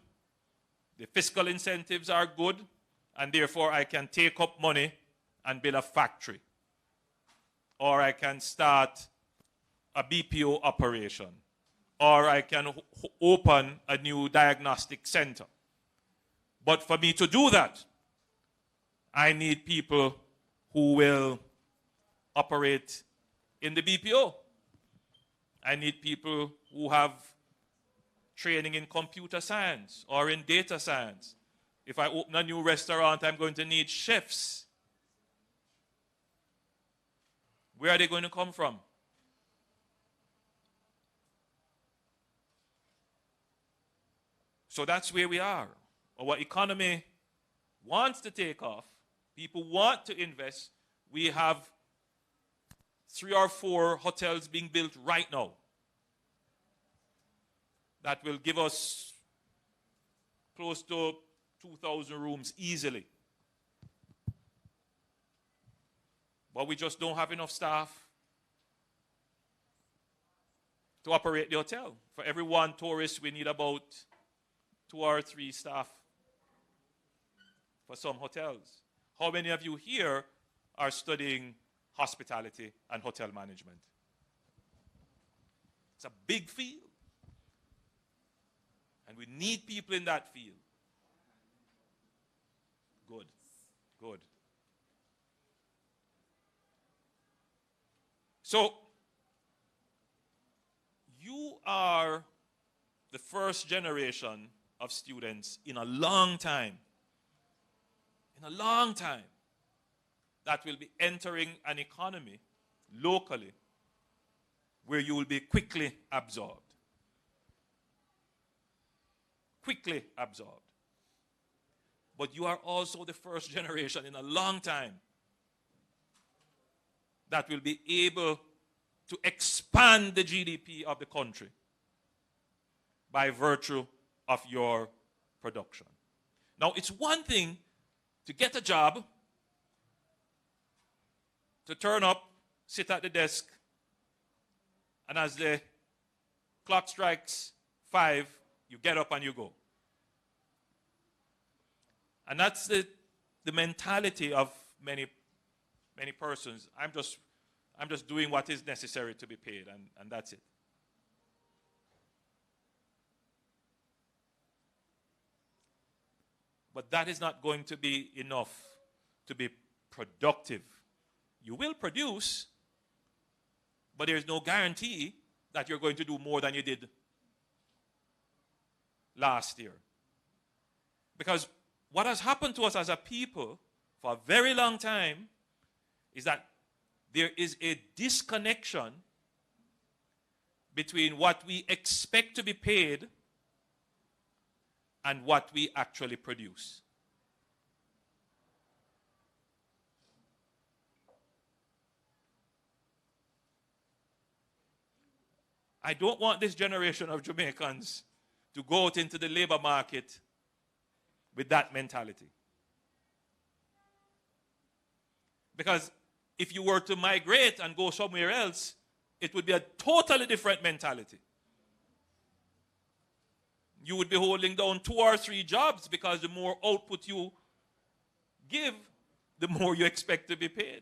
the fiscal incentives are good, and therefore I can take up money and build a factory. Or I can start a BPO operation. Or I can open a new diagnostic center. But for me to do that, I need people who will operate in the BPO. I need people who have training in computer science or in data science. If I open a new restaurant, I'm going to need chefs. Where are they going to come from? So that's where we are. Our economy wants to take off. People want to invest. We have 3 or 4 hotels being built right now that will give us close to 2,000 rooms easily. But we just don't have enough staff to operate the hotel. For every 1 tourist, we need about 2 or 3 staff for some hotels. How many of you here are studying hospitality and hotel management? It's a big field. And we need people in that field. Good. Good. So, you are the first generation of students in a long time, that will be entering an economy locally where you will be quickly absorbed. Quickly absorbed. But you are also the first generation in a long time that will be able to expand the GDP of the country by virtue of your production. Now, it's one thing to get a job, to turn up, sit at the desk, and as the clock strikes 5, you get up and you go. And that's the mentality of many persons. I'm just doing what is necessary to be paid, and that's it. But that is not going to be enough to be productive. You will produce, but there's no guarantee that you're going to do more than you did last year. Because what has happened to us as a people for a very long time is that there is a disconnection between what we expect to be paid and what we actually produce. I don't want this generation of Jamaicans to go out into the labor market with that mentality. Because if you were to migrate and go somewhere else, it would be a totally different mentality. You would be holding down 2 or 3 jobs because the more output you give, the more you expect to be paid.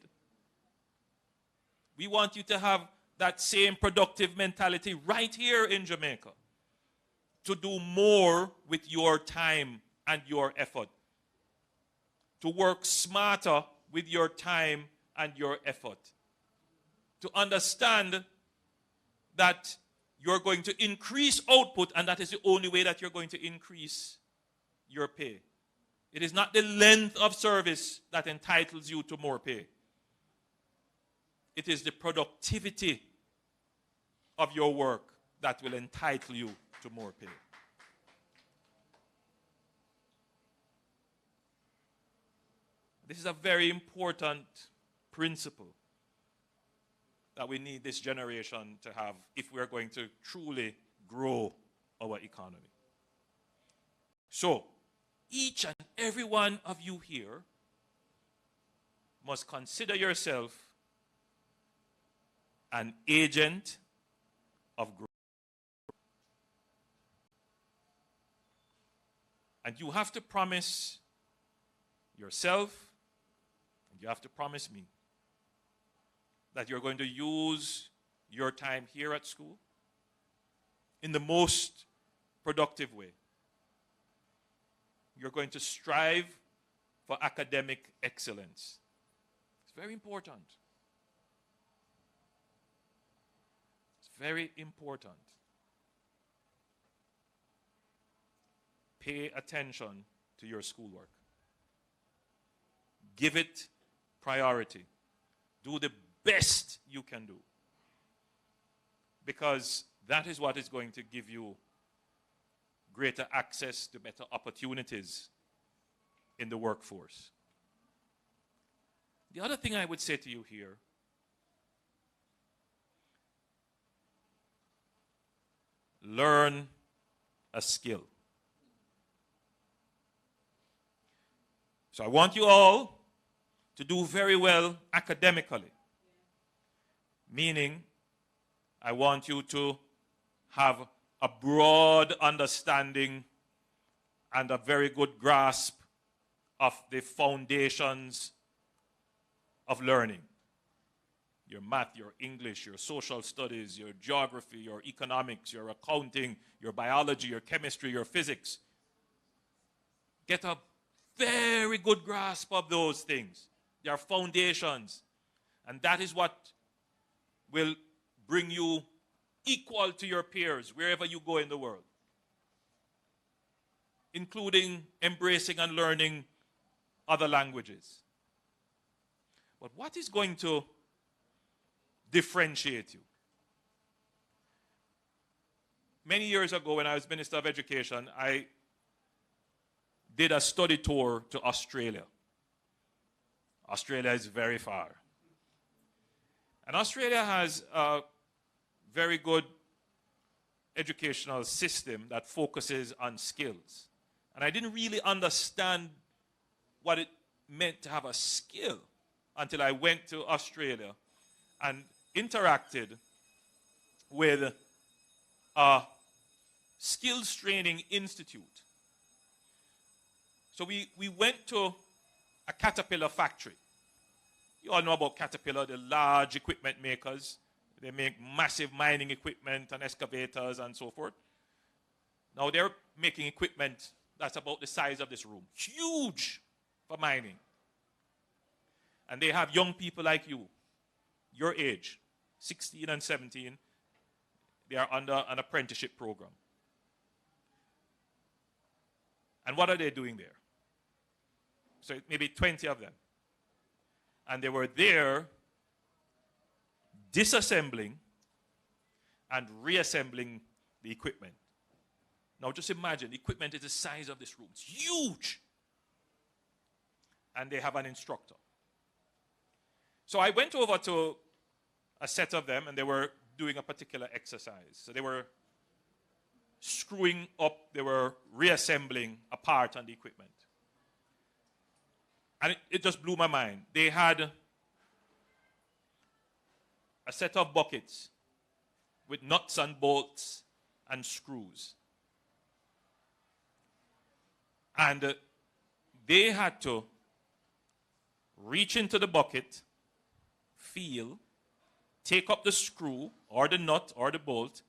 We want you to have that same productive mentality right here in Jamaica, to do more with your time and your effort, to work smarter with your time and your effort. To understand that you're going to increase output, and that is the only way that you're going to increase your pay. It is not the length of service that entitles you to more pay. It is the productivity of your work that will entitle you to more pay. This is a very important principle that we need this generation to have if we're going to truly grow our economy. So, each and every one of you here must consider yourself an agent of growth. And you have to promise yourself, and you have to promise me, that you're going to use your time here at school in the most productive way. You're going to strive for academic excellence. It's very important. It's very important. Pay attention to your schoolwork. Give it priority. Do the best you can do. Because that is what is going to give you greater access to better opportunities in the workforce. The other thing I would say to you here, learn a skill. So I want you all to do very well academically. Meaning, I want you to have a broad understanding and a very good grasp of the foundations of learning. Your math, your English, your social studies, your geography, your economics, your accounting, your biology, your chemistry, your physics. Get a very good grasp of those things. They are foundations. And that is what will bring you equal to your peers wherever you go in the world, including embracing and learning other languages. But what is going to differentiate you? Many years ago, when I was Minister of Education, I did a study tour to Australia. Australia is very far. And Australia has a very good educational system that focuses on skills. And I didn't really understand what it meant to have a skill until I went to Australia and interacted with a skills training institute. So we went to a Caterpillar factory. You all know about Caterpillar, the large equipment makers. They make massive mining equipment and excavators and so forth. Now they're making equipment that's about the size of this room. Huge for mining. And they have young people like you, your age, 16 and 17. They are under an apprenticeship program. And what are they doing there? So maybe 20 of them. And they were there disassembling and reassembling the equipment. Now just imagine, the equipment is the size of this room. It's huge. And they have an instructor. So I went over to a set of them, and they were doing a particular exercise. So they were screwing up, they were reassembling a part on the equipment. And it just blew my mind. They had a set of buckets with nuts and bolts and screws. And they had to reach into the bucket, feel, take up the screw or the nut or the bolt,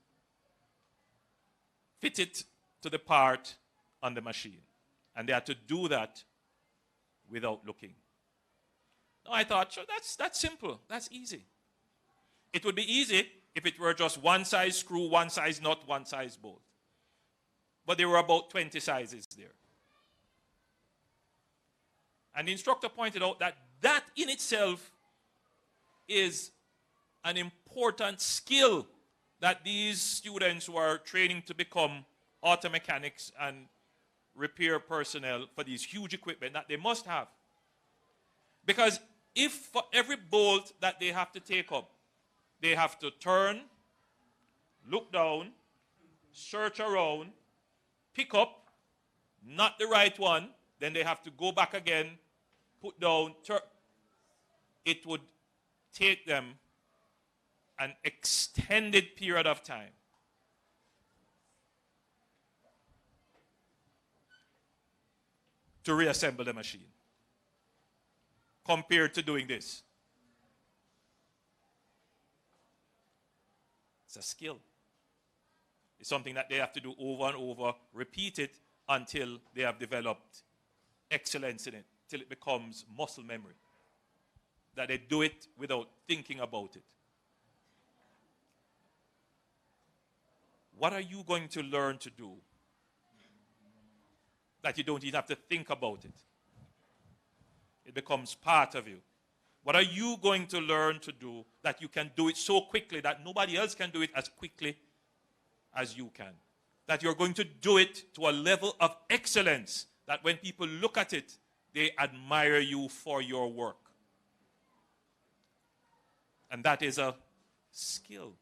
fit it to the part on the machine. And they had to do that without looking. No, I thought, sure, that's simple. That's easy. It would be easy if it were just one size screw, one size nut, one size bolt. But there were about 20 sizes there. And the instructor pointed out that that in itself is an important skill that these students who are training to become auto mechanics and repair personnel for these huge equipment that they must have. Because if for every bolt that they have to take up, they have to turn, look down, search around, pick up, not the right one, then they have to go back again, put down, turn. It would take them an extended period of time. To reassemble the machine compared to doing this. It's a skill. It's something that they have to do over and over, repeat it until they have developed excellence in it, till it becomes muscle memory. That they do it without thinking about it. What are you going to learn to do that you don't even have to think about it? It becomes part of you. What are you going to learn to do that you can do it so quickly that nobody else can do it as quickly as you can? That you're going to do it to a level of excellence that when people look at it, they admire you for your work. And that is a skill.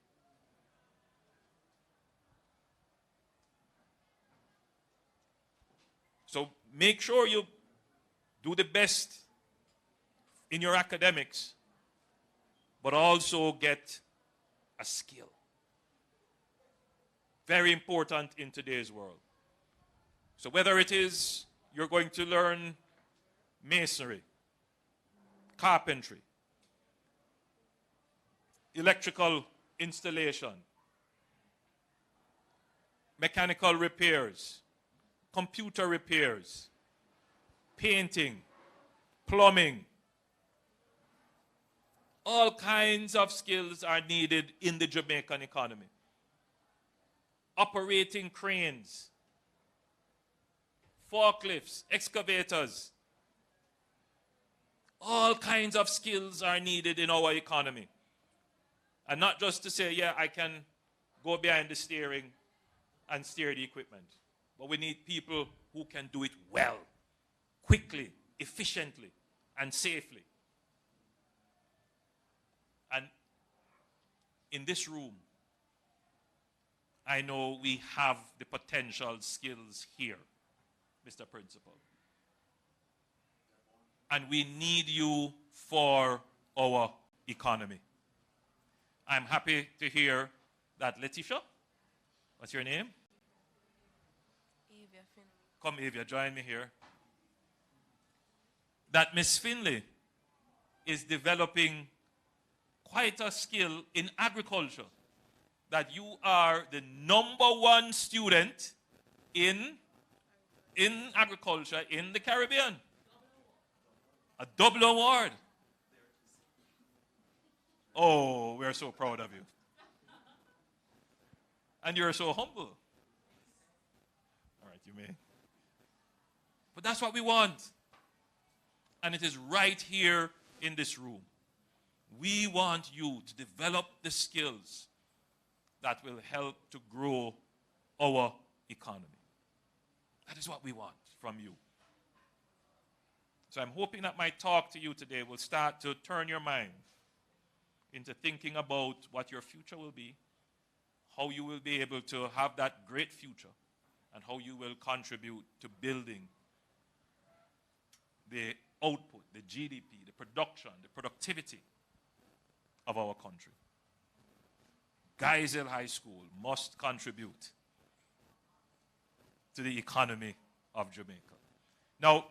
So make sure you do the best in your academics, but also get a skill. Very important in today's world. So whether it is you're going to learn masonry, carpentry, electrical installation, mechanical repairs, computer repairs, painting, plumbing, all kinds of skills are needed in the Jamaican economy. Operating cranes, forklifts, excavators, all kinds of skills are needed in our economy. And not just to say, yeah, I can go behind the steering and steer the equipment. But we need people who can do it well, quickly, efficiently, and safely. And in this room, I know we have the potential skills here, Mr. Principal. And we need you for our economy. I'm happy to hear that Letitia, what's your name? Avia Finley. Come, Avia, join me here. That Miss Finley is developing quite a skill in agriculture. That you are the #1 student in agriculture in the Caribbean. A double award. Oh, we're so proud of you. And you're so humble. All right, you may. But that's what we want. And it is right here in this room. We want you to develop the skills that will help to grow our economy. That is what we want from you. So I'm hoping that my talk to you today will start to turn your mind into thinking about what your future will be, how you will be able to have that great future, and how you will contribute to building the output, the GDP, the production, the productivity of our country. Geisel High School must contribute to the economy of Jamaica. Now,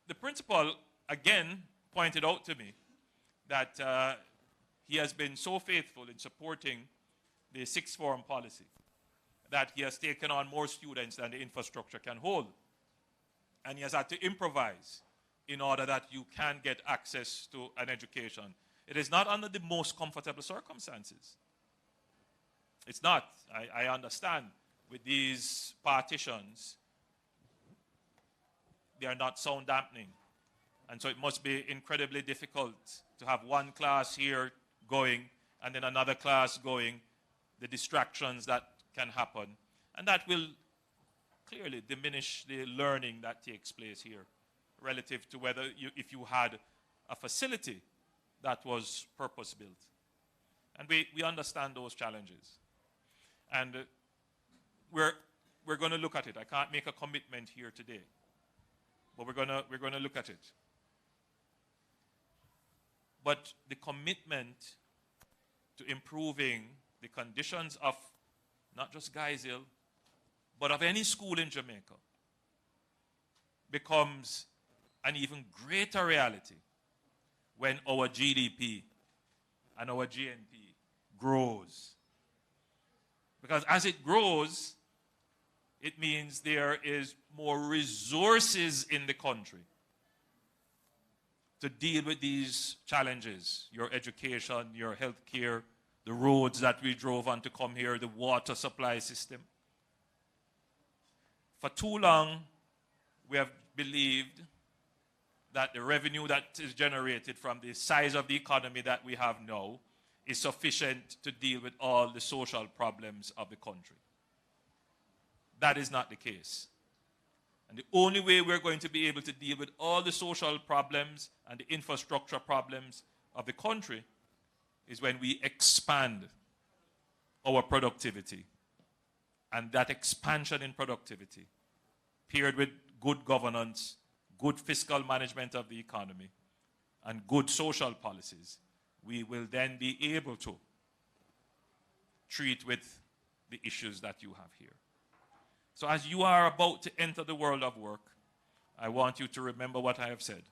the principal again pointed out to me that he has been so faithful in supporting the sixth form policy that he has taken on more students than the infrastructure can hold. And he has had to improvise in order that you can get access to an education. It is not under the most comfortable circumstances. It's not. I understand with these partitions, they are not sound dampening. And so it must be incredibly difficult to have one class here going and then another class going, the distractions that can happen. And that will clearly diminish the learning that takes place here relative to whether if you had a facility that was purpose-built. And we understand those challenges. And we're going to look at it. I can't make a commitment here today, but we're going to look at it. But the commitment to improving the conditions of not just Geisel, but of any school in Jamaica becomes an even greater reality when our GDP and our GNP grows. Because as it grows, it means there is more resources in the country to deal with these challenges, your education, your health care, the roads that we drove on to come here, the water supply system. For too long, we have believed that the revenue that is generated from the size of the economy that we have now is sufficient to deal with all the social problems of the country. That is not the case. And the only way we're going to be able to deal with all the social problems and the infrastructure problems of the country is when we expand our productivity. And that expansion in productivity, paired with good governance, good fiscal management of the economy, and good social policies, we will then be able to treat with the issues that you have here. So as you are about to enter the world of work, I want you to remember what I have said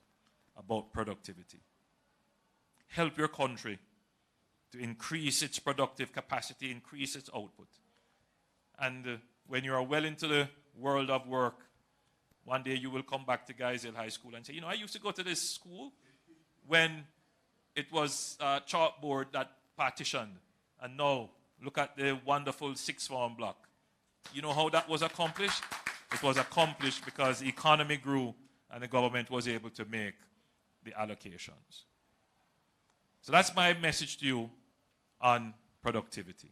about productivity. Help your country to increase its productive capacity, increase its output. And when you are well into the world of work, one day you will come back to Geisel High School and say, you know, I used to go to this school when it was a chalkboard that partitioned. And now, look at the wonderful sixth form block. You know how that was accomplished? It was accomplished because the economy grew and the government was able to make the allocations. So that's my message to you on productivity.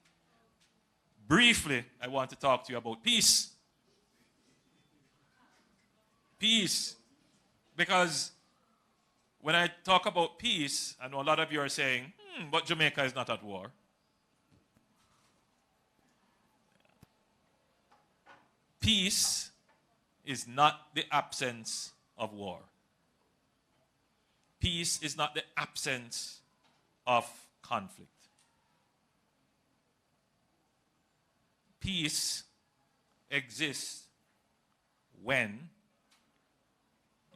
Briefly, I want to talk to you about peace. Peace. Because when I talk about peace, I know a lot of you are saying, but Jamaica is not at war. Peace is not the absence of war. Peace is not the absence of conflict. Peace exists when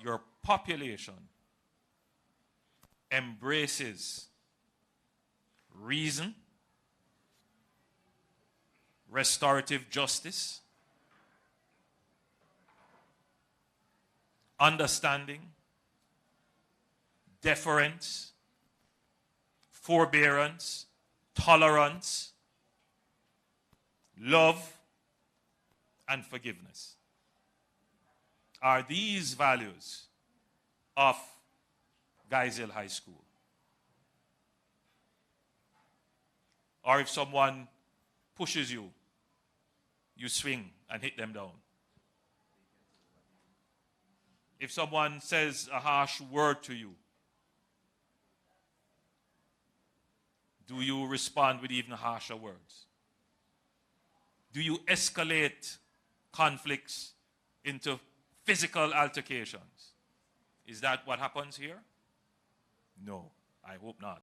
your population embraces reason, restorative justice, understanding, deference, forbearance, tolerance, love, and forgiveness. Are these values of Geisel High School? Or if someone pushes you, you swing and hit them down. If someone says a harsh word to you, do you respond with even harsher words? Do you escalate conflicts into physical altercations? Is that what happens here? No, I hope not.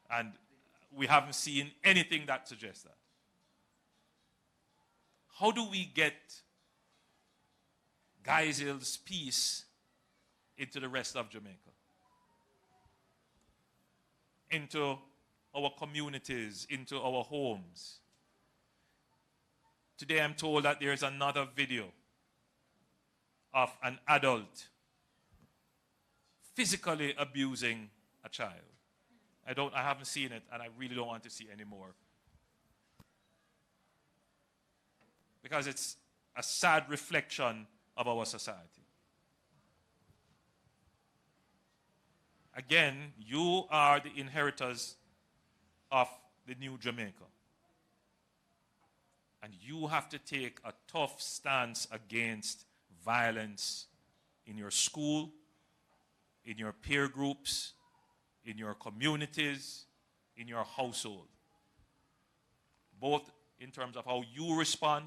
And we haven't seen anything that suggests that. How do we get Geisel's peace into the rest of Jamaica? Into our communities, into our homes. Today I'm told that there's another video of an adult physically abusing a child. I haven't seen it, and I really don't want to see any more. Because it's a sad reflection of our society. Again, you are the inheritors of the new Jamaica. And you have to take a tough stance against violence in your school, in your peer groups, in your communities, in your household. Both in terms of how you respond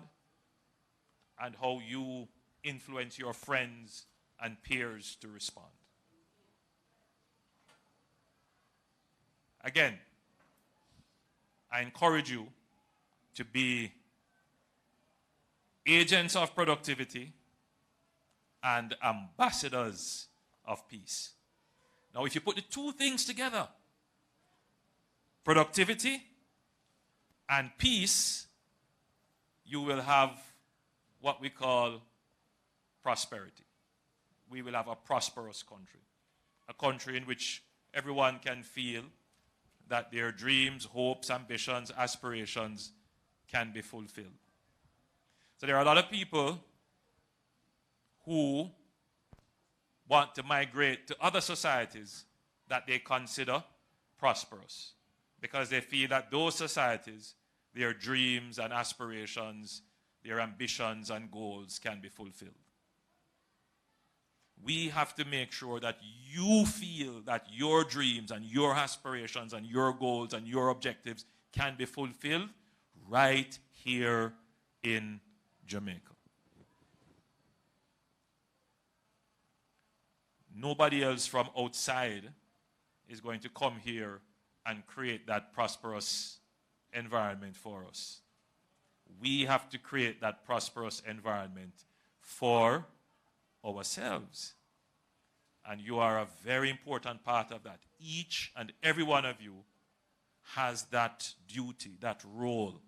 and how you influence your friends and peers to respond. Again, I encourage you to be agents of productivity and ambassadors of peace. Now, if you put the two things together, productivity and peace, you will have what we call prosperity. We will have a prosperous country, a country in which everyone can feel that their dreams, hopes, ambitions, aspirations can be fulfilled. So there are a lot of people who want to migrate to other societies that they consider prosperous because they feel that those societies, their dreams and aspirations, their ambitions and goals can be fulfilled. We have to make sure that you feel that your dreams and your aspirations and your goals and your objectives can be fulfilled right here in Jamaica. Nobody else from outside is going to come here and create that prosperous environment for us. We have to create that prosperous environment for ourselves. And you are a very important part of that. Each and every one of you has that duty, that role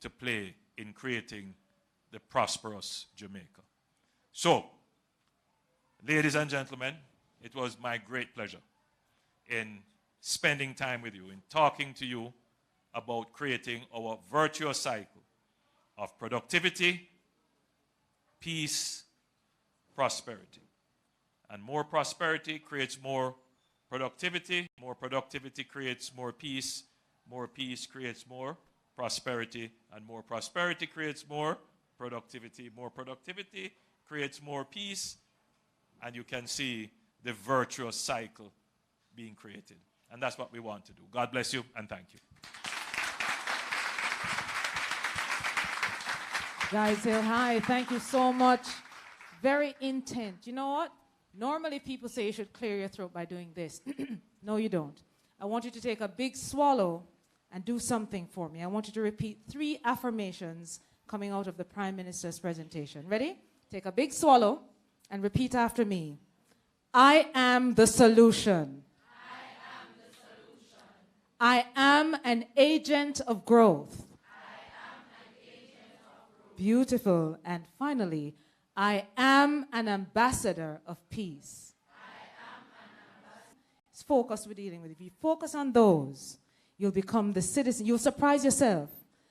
to play in creating the prosperous Jamaica. So, ladies and gentlemen, it was my great pleasure in spending time with you, in talking to you about creating our virtuous cycle of productivity, peace, prosperity. And more prosperity creates more productivity creates more peace creates more prosperity, and more prosperity creates more productivity creates more peace, and you can see the virtuous cycle being created. And that's what we want to do. God bless you, and thank you. Guys Hill High, thank you so much. Very intent. You know what? Normally people say you should clear your throat by doing this. No, you don't. I want you to take a big swallow and do something for me. I want you to repeat 3 affirmations coming out of the Prime Minister's presentation. Ready? Take a big swallow and repeat after me. I am the solution. I am the solution. I am an agent of growth. Beautiful. And finally, I am an ambassador of peace. It's focus we're dealing with. If you focus on those, you'll become the citizen. You'll surprise yourself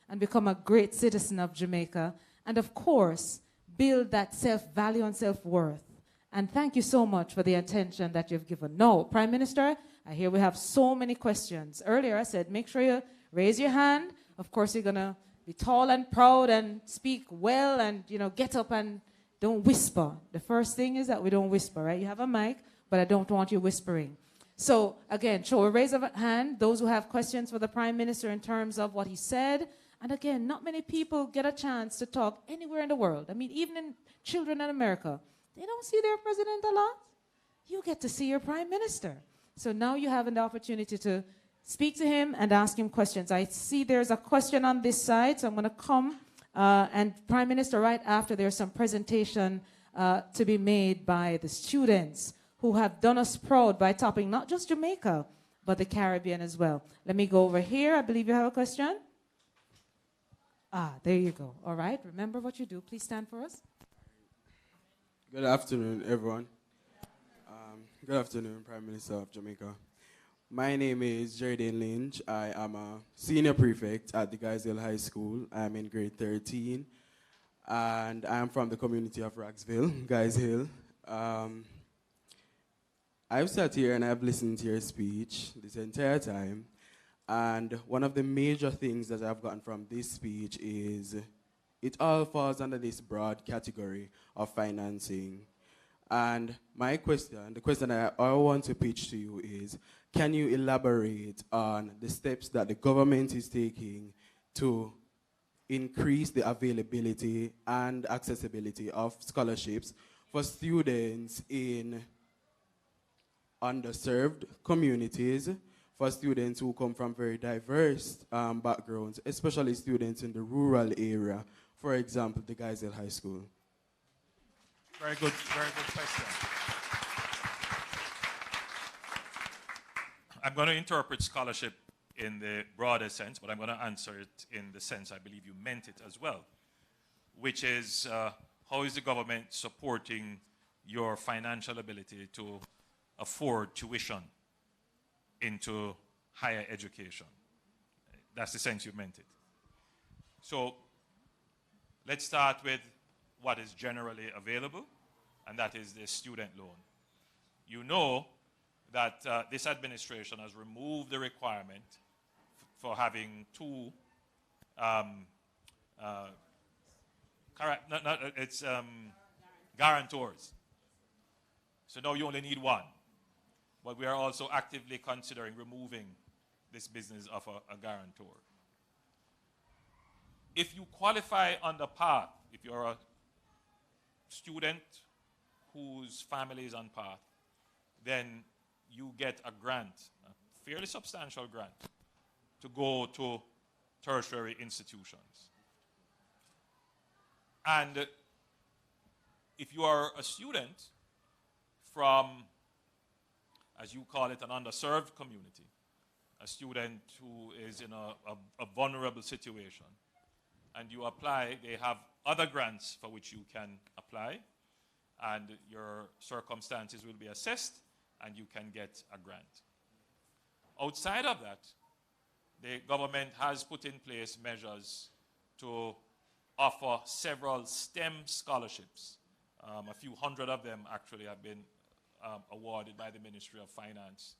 and become a great citizen of Jamaica. And of course, build that self-value and self-worth. And thank you so much for the attention that you've given. Now, Prime Minister, I hear we have so many questions. Earlier I said, make sure you raise your hand. Of course, you're going to be tall and proud and speak well and, get up and don't whisper. The first thing is that we don't whisper, right? You have a mic, but I don't want you whispering. So, again, raise a hand, those who have questions for the Prime Minister in terms of what he said. And again, not many people get a chance to talk anywhere in the world. I mean, even in children in America, they don't see their president a lot. You get to see your Prime Minister. So now you have an opportunity to speak to him and ask him questions. I see there's a question on this side, so I'm going to come. And Prime Minister, right after, there's some presentation to be made by the students who have done us proud by topping not just Jamaica, but the Caribbean as well. Let me go over here. I believe you have a question. There you go. All right. Remember what you do. Please stand for us. Good afternoon, everyone. Good afternoon, Prime Minister of Jamaica. My name is Jardine Lynch. I am a senior prefect at the Guys Hill High School. I'm in grade 13, and I'm from the community of Ragsville, Guys Hill. I've sat here and I've listened to your speech this entire time, and one of the major things that I've gotten from this speech is it all falls under this broad category of financing. And my question, the question I want to pitch to you is, can you elaborate on the steps that the government is taking to increase the availability and accessibility of scholarships for students in underserved communities, for students who come from very diverse backgrounds, especially students in the rural area, for example, the Guys Hill High School? Very good question. I'm going to interpret scholarship in the broader sense, but I'm going to answer it in the sense I believe you meant it as well, which is how is the government supporting your financial ability to afford tuition into higher education? That's the sense you meant it. So let's start with what is generally available, and that is the student loan. You know that this administration has removed the requirement for having two guarantors. So now you only need one. But we are also actively considering removing this business of a guarantor. If you qualify on the path, if you're a student whose family is on path, then you get a grant, a fairly substantial grant, to go to tertiary institutions. And if you are a student from, as you call it, an underserved community, a student who is in a vulnerable situation, and you apply, they have other grants for which you can apply, and your circumstances will be assessed, and you can get a grant. Outside of that, the government has put in place measures to offer several STEM scholarships. A few hundred of them actually have been awarded by the Ministry of Finance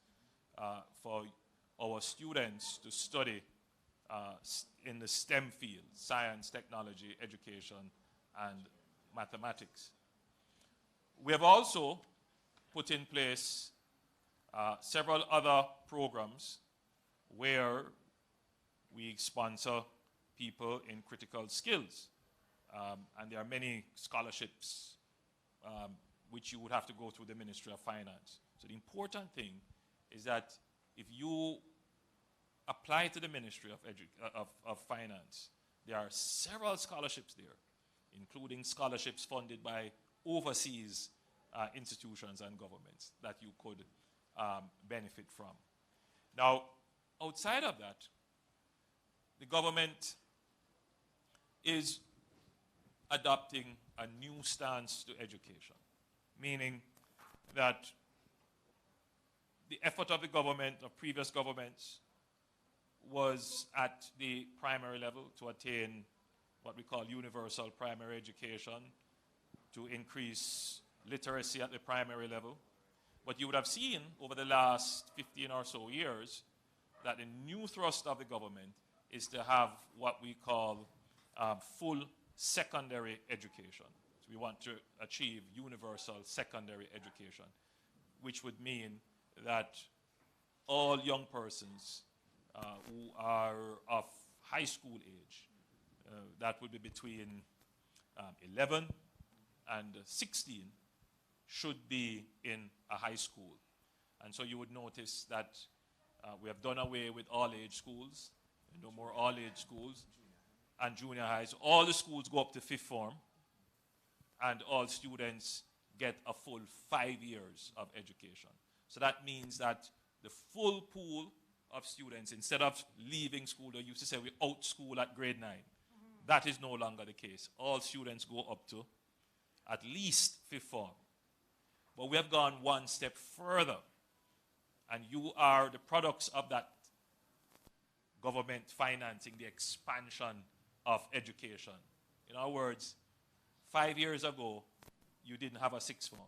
for our students to study in the STEM field: science, technology, education, and mathematics. We have also put in place several other programs where we sponsor people in critical skills. And there are many scholarships which you would have to go through the Ministry of Finance. So the important thing is that if you apply to the Ministry of Finance, there are several scholarships there, including scholarships funded by overseas institutions and governments that you could benefit from. Now, outside of that, the government is adopting a new stance to education, meaning that the effort of the government, of previous governments, was at the primary level to attain what we call universal primary education, to increase literacy at the primary level. But you would have seen over the last 15 or so years that the new thrust of the government is to have what we call full secondary education. So we want to achieve universal secondary education, which would mean that all young persons who are of high school age, that would be between 11 and 16, should be in a high school. And so you would notice that we have done away with all-age schools, no more all-age schools, and junior highs. All the schools go up to 5th form, and all students get a full 5 years of education. So that means that the full pool of students, instead of leaving school, they used to say we out school at grade 9. That is no longer the case. All students go up to at least 5th form. But we have gone one step further. And you are the products of that government financing the expansion of education. In other words, 5 years ago, you didn't have a sixth form.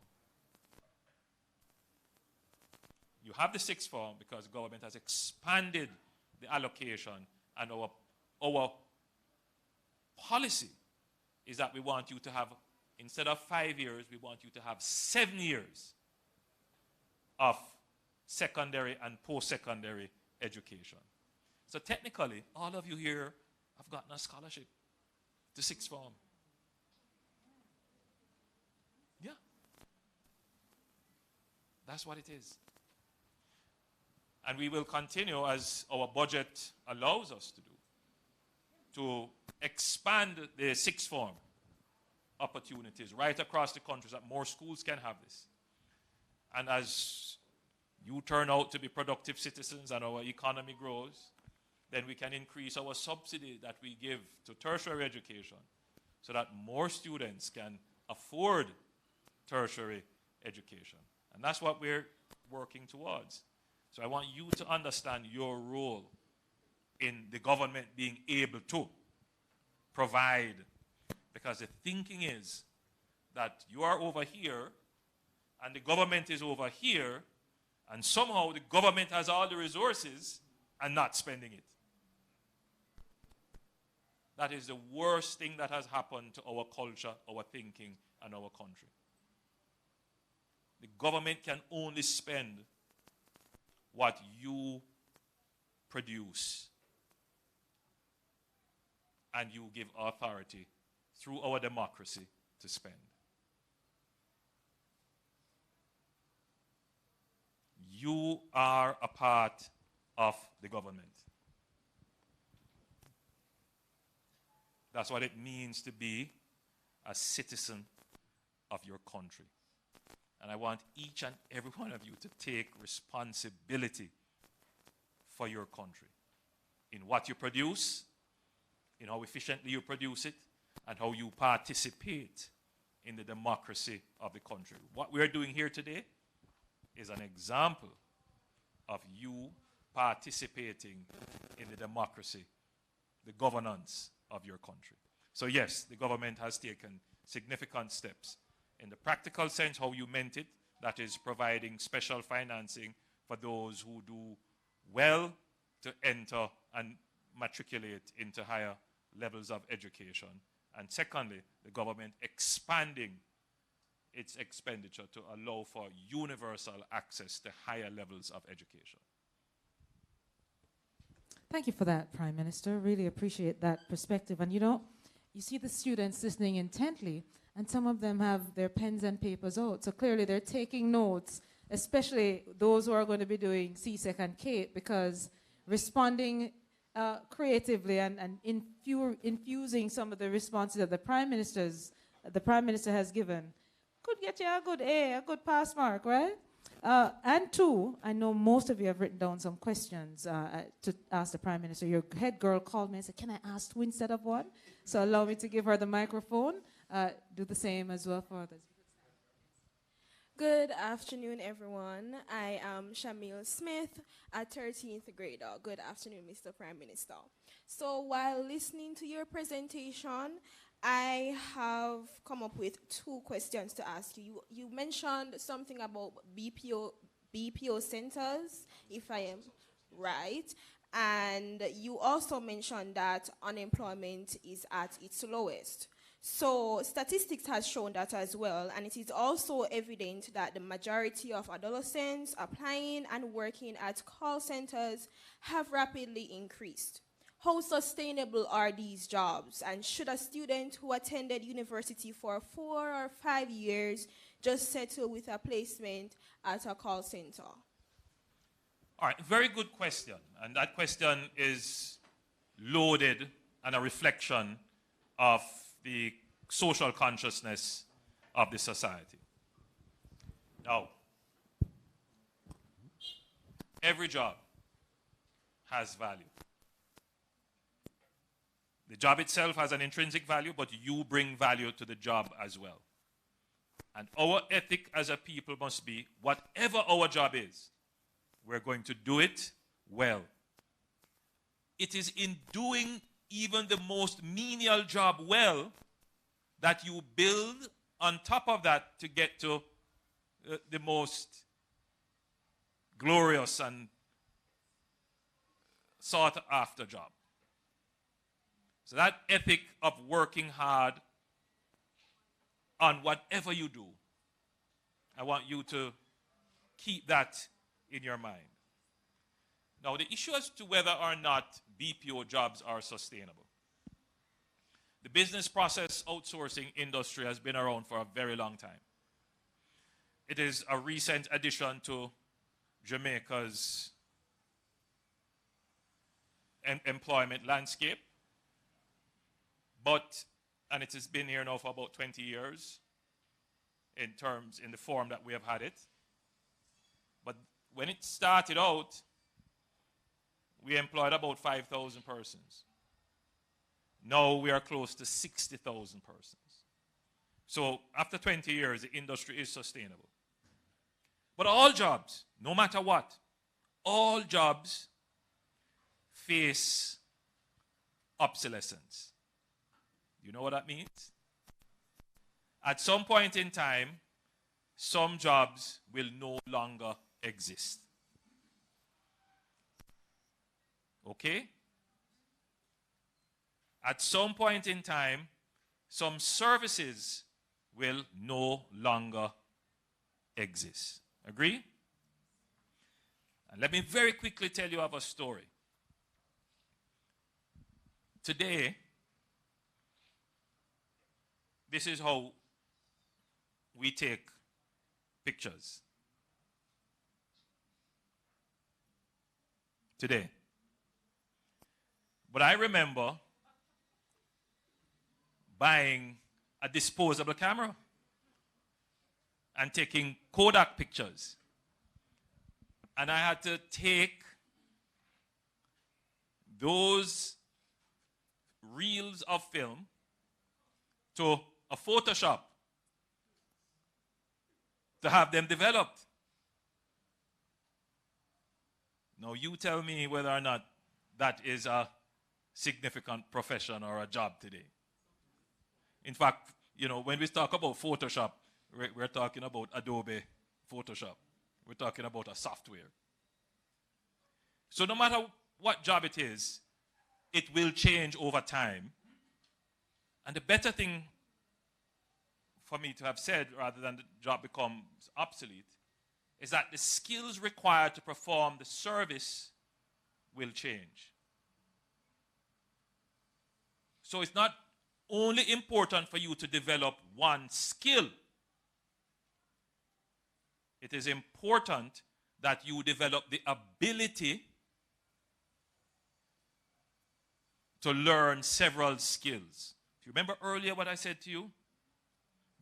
You have the sixth form because the government has expanded the allocation, and our policy is that we want you to have, instead of 5 years, we want you to have 7 years of secondary and post-secondary education. So technically, all of you here have gotten a scholarship to sixth form. Yeah. That's what it is. And we will continue, as our budget allows us to do, to expand the sixth form opportunities right across the country so that more schools can have this. And as you turn out to be productive citizens and our economy grows, then we can increase our subsidy that we give to tertiary education so that more students can afford tertiary education. And that's what we're working towards. So I want you to understand your role in the government being able to provide. Because the thinking is that you are over here and the government is over here, and somehow the government has all the resources and not spending it. That is the worst thing that has happened to our culture, our thinking, and our country. The government can only spend what you produce, and you give authority through our democracy to spend. You are a part of the government. That's what it means to be a citizen of your country. And I want each and every one of you to take responsibility for your country in what you produce, in how efficiently you produce it, and how you participate in the democracy of the country. What we are doing here today is an example of you participating in the democracy, the governance of your country. So yes, the government has taken significant steps. In the practical sense, how you meant it, that is providing special financing for those who do well to enter and matriculate into higher levels of education. And secondly, the government expanding its expenditure to allow for universal access to higher levels of education. Thank you for that, Prime Minister. Really appreciate that perspective. And you know, you see the students listening intently, and some of them have their pens and papers out. So clearly they're taking notes, especially those who are going to be doing CSEC and CAPE, because responding creatively and infusing some of the responses that the Prime Minister has given could get you a good A, a good pass mark, right? And two, I know most of you have written down some questions to ask the Prime Minister. Your head girl called me and said, can I ask two instead of one? So allow me to give her the microphone. Do the same as well for others. Good afternoon, everyone. I am Shamil Smith, a 13th grader. Good afternoon, Mr. Prime Minister. So while listening to your presentation, I have come up with two questions to ask you. You mentioned something about BPO centers, if I am right. And you also mentioned that unemployment is at its lowest. So statistics has shown that as well, and it is also evident that the majority of adolescents applying and working at call centers have rapidly increased. How sustainable are these jobs, and should a student who attended university for 4 or 5 years just settle with a placement at a call center? All right, very good question, and that question is loaded and a reflection of the social consciousness of the society. Now, every job has value. The job itself has an intrinsic value, but you bring value to the job as well. And our ethic as a people must be, whatever our job is, we're going to do it well. It is in doing even the most menial job well that you build on top of that to get to the most glorious and sought after job. So that ethic of working hard on whatever you do, I want you to keep that in your mind. Now, the issue as to whether or not BPO jobs are sustainable. The business process outsourcing industry has been around for a very long time. It is a recent addition to Jamaica's employment landscape. And it has been here now for about 20 years in the form that we have had it. But when it started out, we employed about 5,000 persons. Now we are close to 60,000 persons. So after 20 years, the industry is sustainable. But all jobs, no matter what, all jobs face obsolescence. You know what that means? At some point in time, some jobs will no longer exist. Okay? At some point in time, some services will no longer exist. Agree? And let me very quickly tell you of a story. Today, this is how we take pictures. Today. But I remember buying a disposable camera and taking Kodak pictures. And I had to take those reels of film to a Photoshop to have them developed. Now you tell me whether or not that is a significant profession or a job today. In fact, you know, when we talk about Photoshop, we're talking about Adobe Photoshop. We're talking about a software. So no matter what job it is, it will change over time. And the better thing for me to have said, rather than the job becomes obsolete, is that the skills required to perform the service will change. So it's not only important for you to develop one skill. It is important that you develop the ability to learn several skills. Do you remember earlier what I said to you?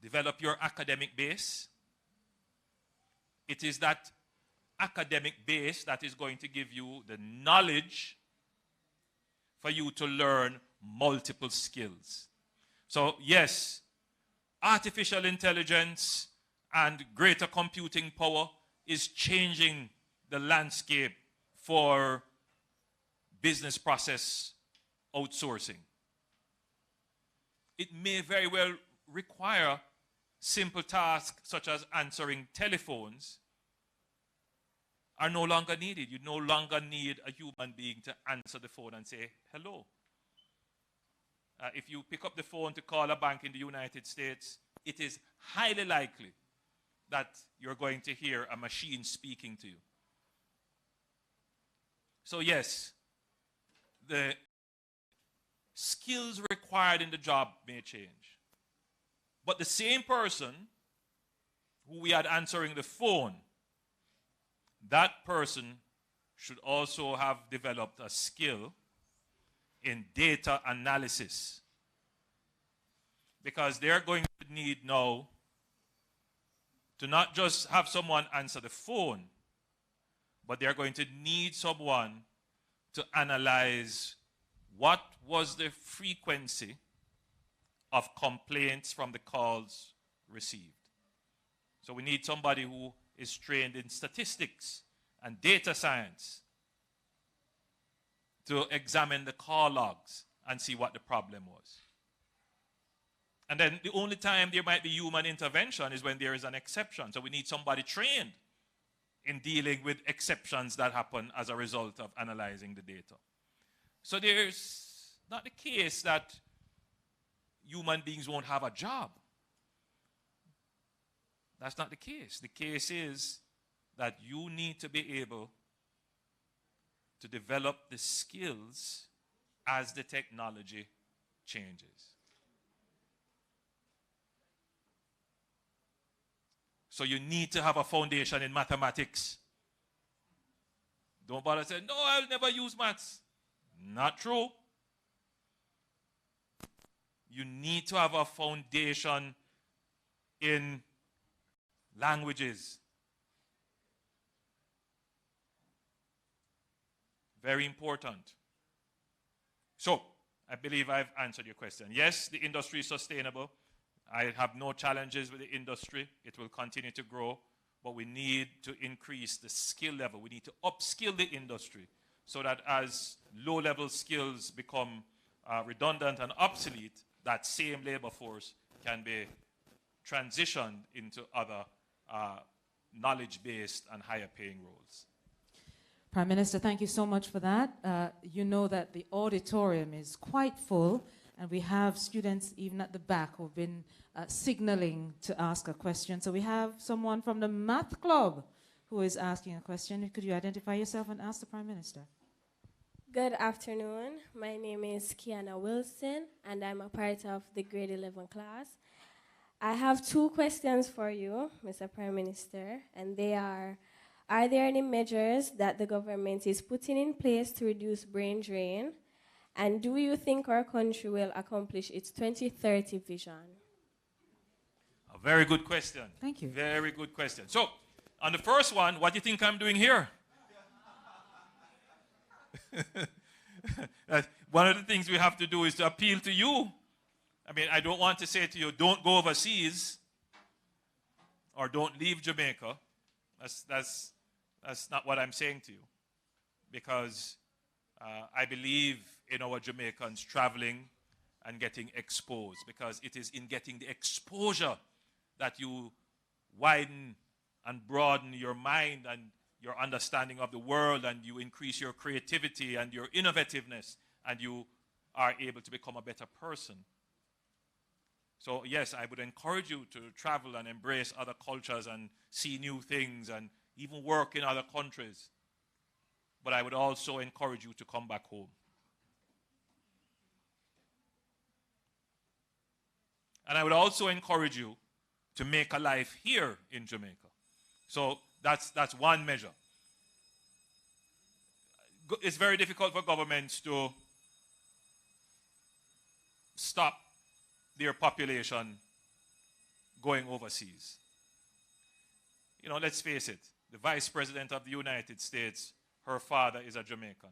Develop your academic base. It is that academic base that is going to give you the knowledge for you to learn multiple skills. So yes, artificial intelligence and greater computing power is changing the landscape for business process outsourcing. It may very well require simple tasks such as answering telephones are no longer needed. You no longer need a human being to answer the phone and say hello. If you pick up the phone to call a bank in the United States, it is highly likely that you're going to hear a machine speaking to you. So yes, the skills required in the job may change. But the same person who we had answering the phone, that person should also have developed a skill in data analysis. Because they're going to need now to not just have someone answer the phone, but they're going to need someone to analyze what was the frequency of complaints from the calls received. So we need somebody who is trained in statistics and data science to examine the call logs and see what the problem was. And then the only time there might be human intervention is when there is an exception. So we need somebody trained in dealing with exceptions that happen as a result of analyzing the data. So there's not the case that human beings won't have a job. That's not the case. The case is that you need to be able to develop the skills as the technology changes. So you need to have a foundation in mathematics. Don't bother saying, no, I'll never use maths. Not true. You need to have a foundation in languages. Very important. So, I believe I've answered your question. Yes, the industry is sustainable. I have no challenges with the industry. It will continue to grow. But we need to increase the skill level. We need to upskill the industry so that as low-level skills become redundant and obsolete, that same labor force can be transitioned into other knowledge-based and higher-paying roles. Prime Minister, thank you so much for that. You know that the auditorium is quite full, and we have students even at the back who've been signaling to ask a question. So we have someone from the math club who is asking a question. Could you identify yourself and ask the Prime Minister? Good afternoon. My name is Kiana Wilson, and I'm a part of the grade 11 class. I have two questions for you, Mr. Prime Minister, and they are there any measures that the government is putting in place to reduce brain drain? And do you think our country will accomplish its 2030 vision? A very good question. Thank you. Very good question. So, on the first one, what do you think I'm doing here? One of the things we have to do is to appeal to you. I mean, I don't want to say to you, don't go overseas or don't leave Jamaica. That's not what I'm saying to you. Because I believe in our Jamaicans traveling and getting exposed. Because it is in getting the exposure that you widen and broaden your mind and your understanding of the world, and you increase your creativity and your innovativeness, and you are able to become a better person. So yes, I would encourage you to travel and embrace other cultures and see new things and even work in other countries. But I would also encourage you to come back home. And I would also encourage you to make a life here in Jamaica. So that's one measure. It's very difficult for governments to stop their population going overseas. You know, let's face it, the Vice President of the United States, her father is a Jamaican.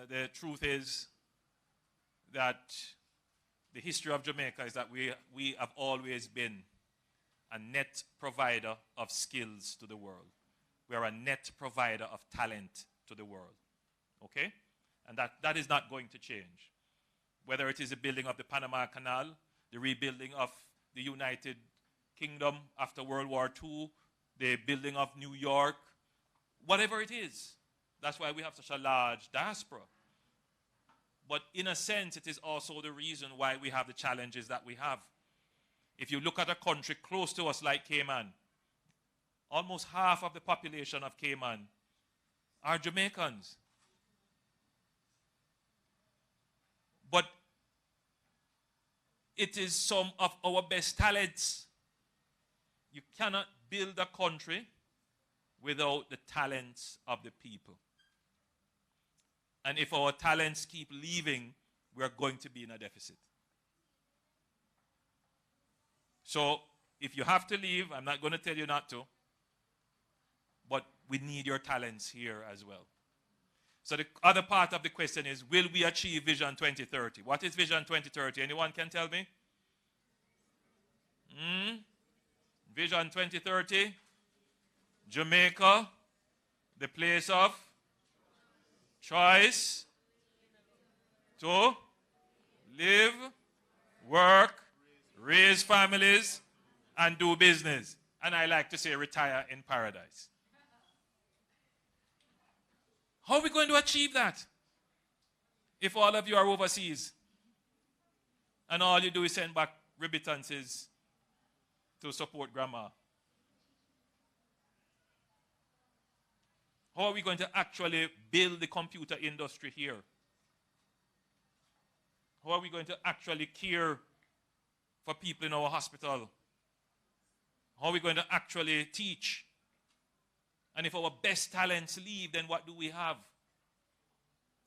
The truth is that the history of Jamaica is that we have always been a net provider of skills to the world. We are a net provider of talent to the world. Okay? And that is not going to change. Whether it is the building of the Panama Canal, the rebuilding of the United Kingdom after World War II, the building of New York, whatever it is. That's why we have such a large diaspora. But in a sense, it is also the reason why we have the challenges that we have. If you look at a country close to us like Cayman, almost half of the population of Cayman are Jamaicans. But it is some of our best talents. You cannot build a country without the talents of the people. And if our talents keep leaving, we're going to be in a deficit. So if you have to leave, I'm not going to tell you not to, but we need your talents here as well. So the other part of the question is, will we achieve Vision 2030? What is Vision 2030? Anyone can tell me? Vision 2030, Jamaica, the place of choice to live, work, raise families, and do business. And I like to say retire in paradise. How are we going to achieve that if all of you are overseas and all you do is send back remittances to support grandma? How are we going to actually build the computer industry here? How are we going to actually care for people in our hospital? How are we going to actually teach? And if our best talents leave, then what do we have?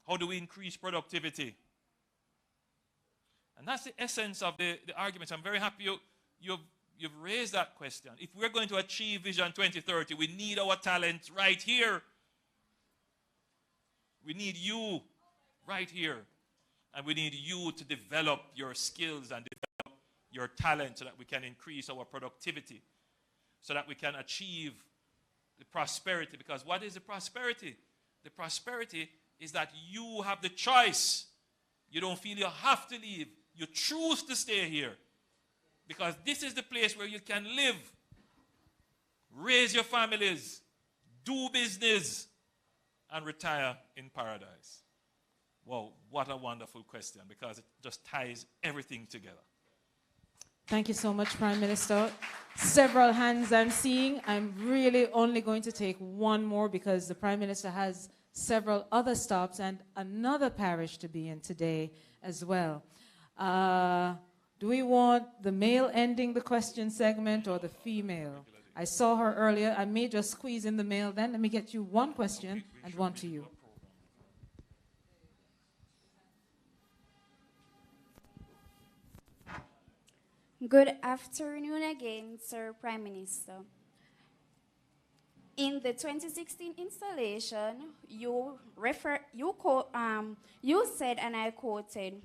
How do we increase productivity? And that's the essence of the argument. I'm very happy you've raised that question. If we're going to achieve Vision 2030, we need our talent right here. We need you right here. And we need you to develop your skills and develop your talent so that we can increase our productivity, so that we can achieve the prosperity. Because what is the prosperity? The prosperity is that you have the choice. You don't feel you have to leave. You choose to stay here. Because this is the place where you can live, raise your families, do business, and retire in paradise. Wow, what a wonderful question, because it just ties everything together. Thank you so much, Prime Minister. Several hands I'm seeing. I'm really only going to take one more because the Prime Minister has several other stops and another parish to be in today as well. Do we want the male ending the question segment or the female? I saw her earlier. I may just squeeze in the male then. Let me get you one question and one to you. Good afternoon again, Sir Prime Minister. In the 2016 installation, you said, and I quoted,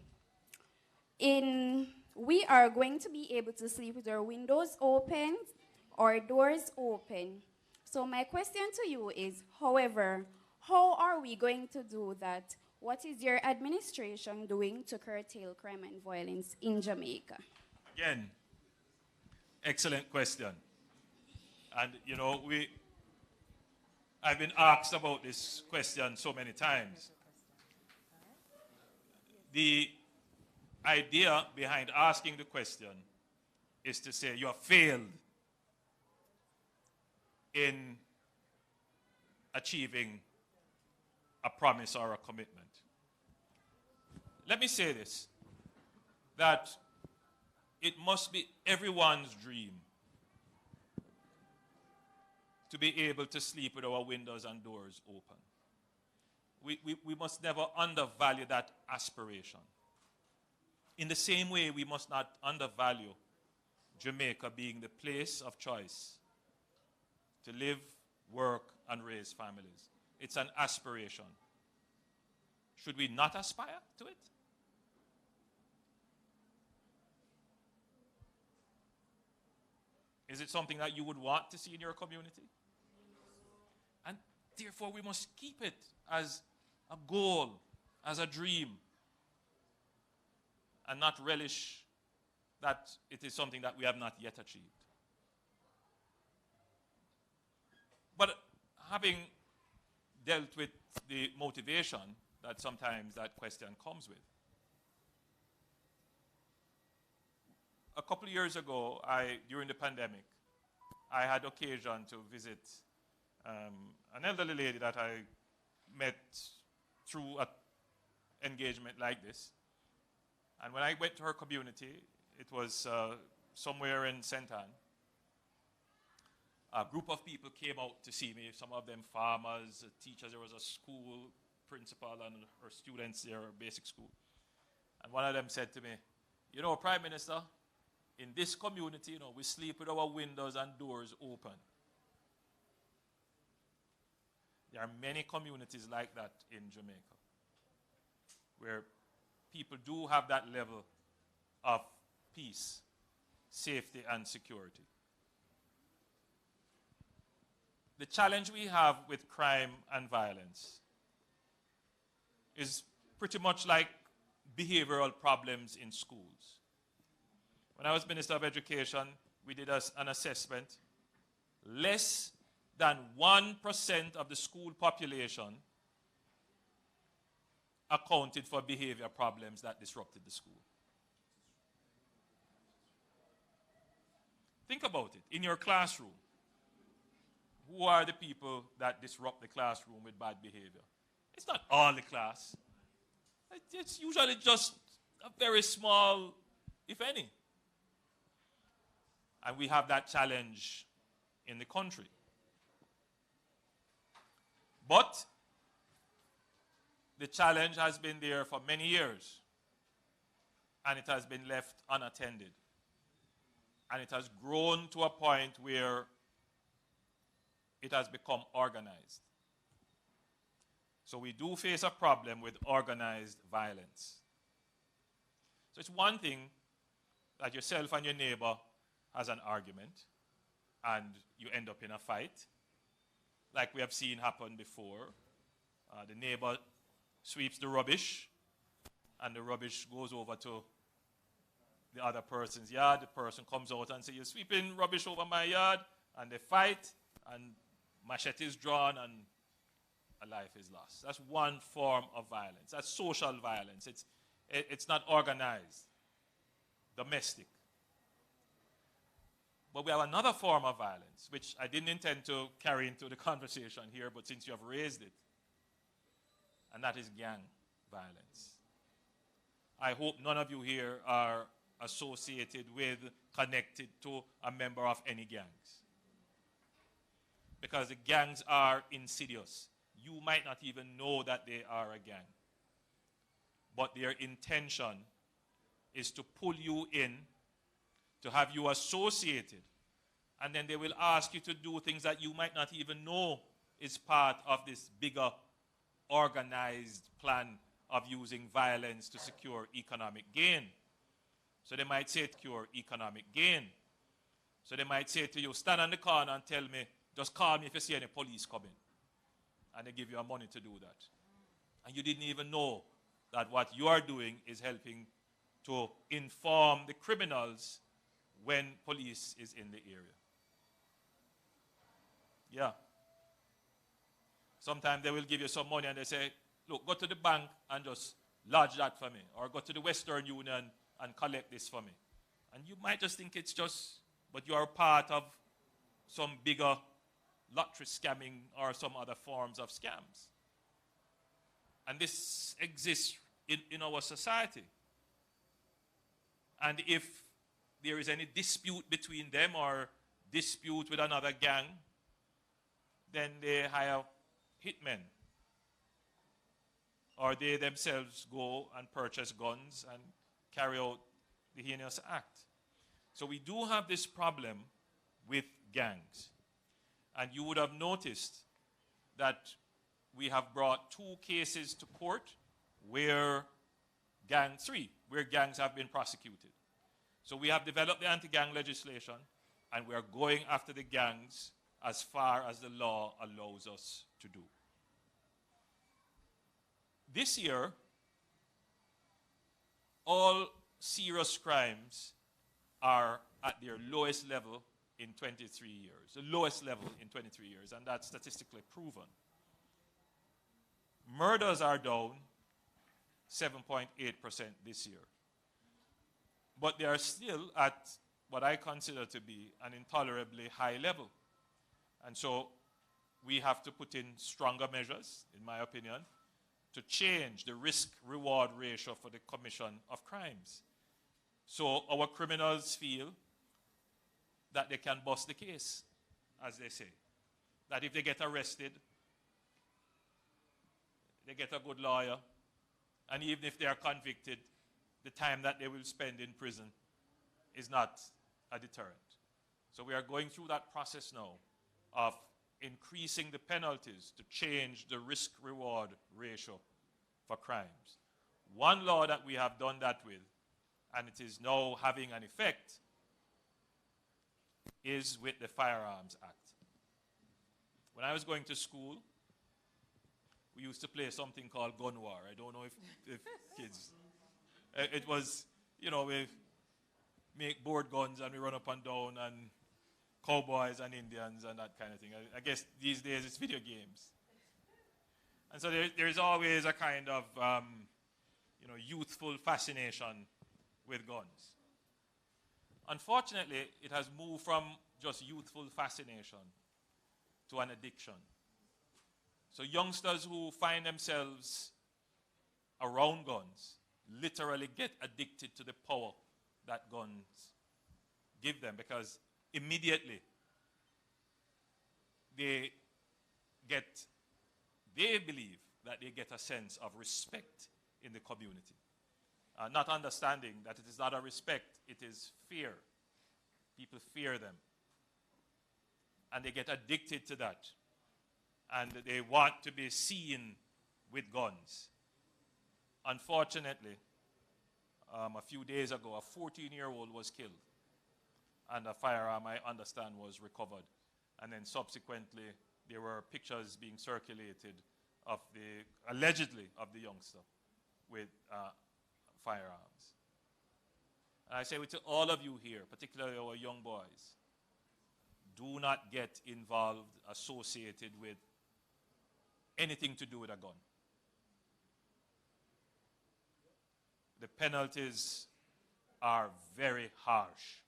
we are going to be able to sleep with our windows open or doors open. So my question to you is, however, how are we going to do that? What is your administration doing to curtail crime and violence in Jamaica? Again, excellent question. And you know, I've been asked about this question so many times. The idea behind asking the question is to say you have failed in achieving a promise or a commitment. Let me say this, that it must be everyone's dream to be able to sleep with our windows and doors open. We must never undervalue that aspiration. In the same way, we must not undervalue Jamaica being the place of choice to live, work, and raise families. It's an aspiration. Should we not aspire to it? Is it something that you would want to see in your community? And therefore, we must keep it as a goal, as a dream, and not relish that it is something that we have not yet achieved. But having dealt with the motivation that sometimes that question comes with, a couple of years ago, during the pandemic, I had occasion to visit an elderly lady that I met through an engagement like this. And when I went to her community, it was somewhere in St. Anne. A group of people came out to see me, some of them farmers, teachers. There was a school principal and her students there, basic school. And one of them said to me, you know, Prime Minister, in this community, you know, we sleep with our windows and doors open. There are many communities like that in Jamaica, where people do have that level of peace, safety, and security. the challenge we have with crime and violence is pretty much like behavioral problems in schools. When I was Minister of Education, we did an assessment. Less than 1% of the school population accounted for behavior problems that disrupted the school. Think about it. In your classroom, who are the people that disrupt the classroom with bad behavior? It's not all the class. It's usually just a very small, if any. And we have that challenge in the country. But the challenge has been there for many years, and it has been left unattended. And it has grown to a point where it has become organized. So we do face a problem with organized violence. So it's one thing that yourself and your neighbor has an argument and you end up in a fight, like we have seen happen before. The neighbor sweeps the rubbish and the rubbish goes over to the other person's yard. The person comes out and says, "You're sweeping rubbish over my yard," and they fight and machete is drawn and a life is lost. That's one form of violence. That's social violence. It's not organized, domestic. But we have another form of violence, which I didn't intend to carry into the conversation here, but since you have raised it, and that is gang violence. I hope none of you here are associated with, connected to a member of any gangs. Because the gangs are insidious. You might not even know that they are a gang. But their intention is to pull you in, to have you associated. And then they will ask you to do things that you might not even know is part of this bigger organized plan of using violence to secure economic gain. So they might say, secure economic gain. So they might say to you, stand on the corner and tell me, just call me if you see any police coming. And they give you money to do that. And you didn't even know that what you are doing is helping to inform the criminals when police is in the area. Yeah. Sometimes they will give you some money and they say, look, go to the bank and just lodge that for me. Or go to the Western Union and collect this for me. And you might just think it's just, but you are part of some bigger lottery scamming or some other forms of scams. And this exists in our society. And if there is any dispute between them or dispute with another gang, then they hire hitmen. Or they themselves go and purchase guns and carry out the heinous act. So we do have this problem with gangs. And you would have noticed that we have brought 2 cases to court where gangs have been prosecuted. So we have developed the anti-gang legislation, and we are going after the gangs as far as the law allows us to do. This year, all serious crimes are at their lowest level in 23 years, the lowest level in 23 years, and that's statistically proven. Murders are down 7.8% this year. But they are still at what I consider to be an intolerably high level. And so we have to put in stronger measures, in my opinion, to change the risk-reward ratio for the commission of crimes. So our criminals feel that they can bust the case, as they say. That if they get arrested, they get a good lawyer, and even if they are convicted, the time that they will spend in prison is not a deterrent. So we are going through that process now of increasing the penalties to change the risk-reward ratio for crimes. One law that we have done that with, and it is now having an effect, is with the Firearms Act. When I was going to school, we used to play something called gun war. I don't know if kids... it was, you know, we make board guns and we run up and down and cowboys and Indians and that kind of thing. I guess these days it's video games. And so there's always a kind of, you know, youthful fascination with guns. Unfortunately, it has moved from just youthful fascination to an addiction. So youngsters who find themselves around guns literally get addicted to the power that guns give them, because immediately they believe that they get a sense of respect in the community. Not understanding that it is not a respect, it is fear. People fear them. And they get addicted to that. And they want to be seen with guns. Unfortunately, a few days ago, a 14-year-old was killed. And a firearm, I understand, was recovered. And then subsequently, there were pictures being circulated of allegedly of the youngster with firearms. And I say to all of you here, particularly our young boys, do not get involved, associated with anything to do with a gun. The penalties are very harsh,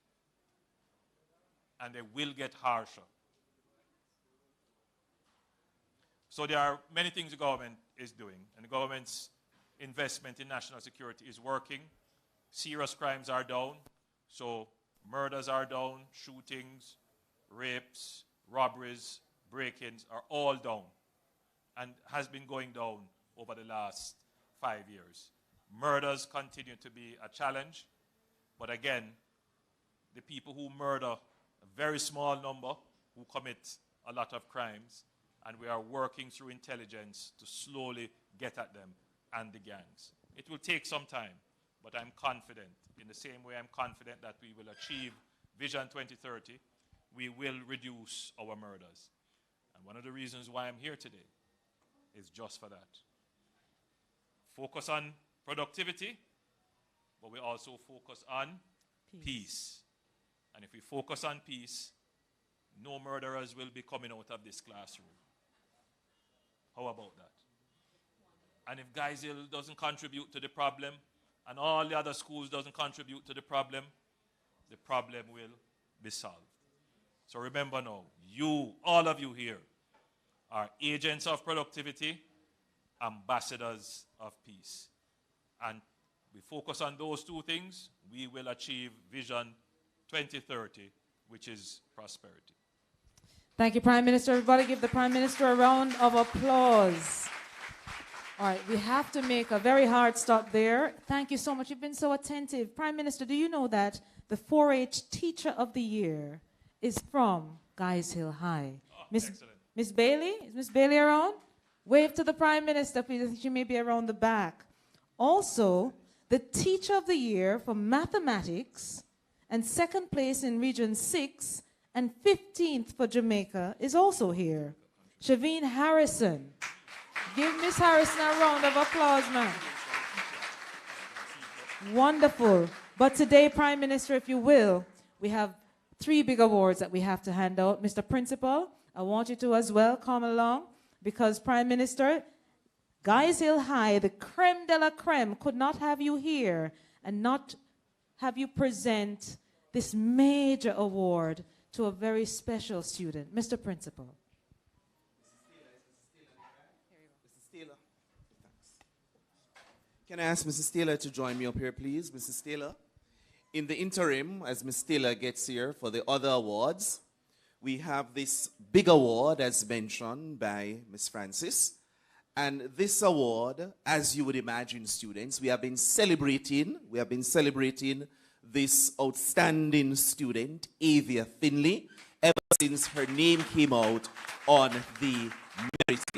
and they will get harsher. So there are many things the government is doing, and the government's investment in national security is working. Serious crimes are down, so murders are down, shootings, rapes, robberies, break-ins are all down, and has been going down over the last 5 years. Murders continue to be a challenge, but again, the people who murder, a very small number who commit a lot of crimes, and we are working through intelligence to slowly get at them and the gangs. It will take some time, but I'm confident. In the same way I'm confident that we will achieve Vision 2030, we will reduce our murders. And one of the reasons why I'm here today is just for that. Focus on productivity, but we also focus on peace. And if we focus on peace, no murderers will be coming out of this classroom. How about that? And if Geisel doesn't contribute to the problem, and all the other schools doesn't contribute to the problem will be solved. So remember now, you, all of you here, are agents of productivity, ambassadors of peace. And we focus on those two things, we will achieve Vision 2030, which is prosperity. Thank you, Prime Minister. Everybody give the Prime Minister a round of applause. All right, we have to make a very hard stop there. Thank you so much. You've been so attentive. Prime Minister, do you know that the 4-H Teacher of the Year is from Guys Hill High? Miss Bailey? Is Miss Bailey around? Wave to the Prime Minister, please. She may be around the back. Also, the Teacher of the Year for Mathematics and second place in Region 6 and 15th for Jamaica is also here. Shaveen Harrison. Give Miss Harrison a round of applause, ma'am. Wonderful. But today, Prime Minister, if you will, we have 3 big awards that we have to hand out. Mr. Principal, I want you to as well come along, because Prime Minister, Guys Hill High, the creme de la creme, could not have you here and not have you present this major award to a very special student. Mr. Principal. Can I ask Mrs. Taylor to join me up here, please? Mrs. Taylor. In the interim, as Ms. Taylor gets here for the other awards, we have this big award, as mentioned by Ms. Francis. And this award, as you would imagine, students, we have been celebrating this outstanding student, Avia Finley, ever since her name came out on the merit list.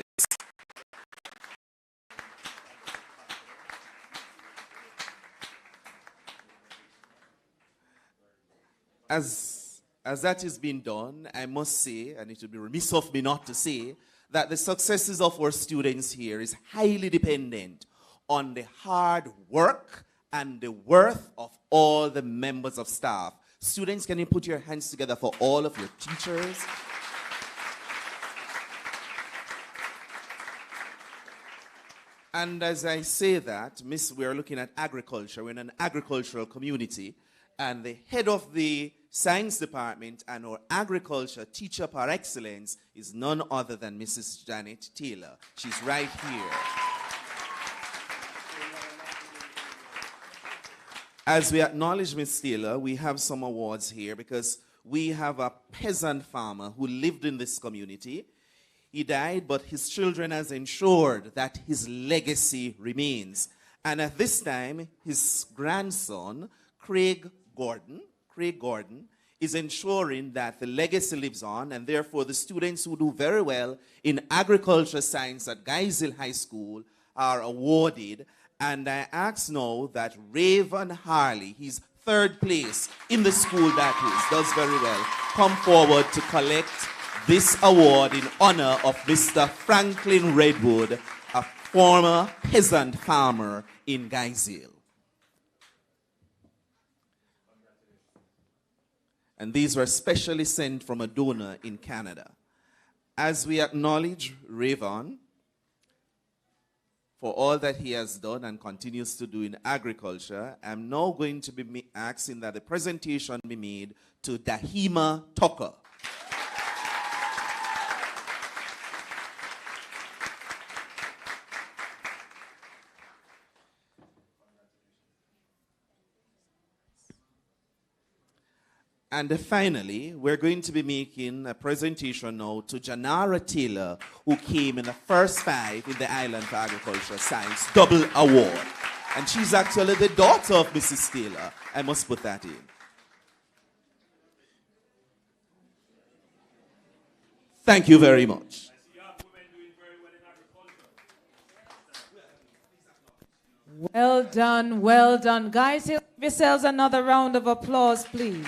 as that is being done, I must say, and it would be remiss of me not to say, that the successes of our students here is highly dependent on the hard work and the worth of all the members of staff. Students, can you put your hands together for all of your teachers? And as I say that, we are looking at agriculture. We're in an agricultural community. And the head of the science department and our agriculture teacher par excellence is none other than Mrs. Janet Taylor. She's right here. As we acknowledge Ms. Taylor, we have some awards here because we have a peasant farmer who lived in this community. He died, but his children has ensured that his legacy remains. And at this time, his grandson, Craig Gordon, is ensuring that the legacy lives on, and therefore the students who do very well in agriculture science at Guys Hill High School are awarded. And I ask now that Raven Harley, he's third place in the school that is, does very well, come forward to collect this award in honor of Mr. Franklin Redwood, a former peasant farmer in Guys Hill. And these were specially sent from a donor in Canada. As we acknowledge Raven for all that he has done and continues to do in agriculture, I'm now going to be asking that the presentation be made to Dahima Tucker. And finally, we're going to be making a presentation now to Janara Taylor, who came in the first 5 in the Island for Agriculture Science double award. And she's actually the daughter of Mrs. Taylor. I must put that in. Thank you very much. Well done, well done. Guys, give yourselves another round of applause, please.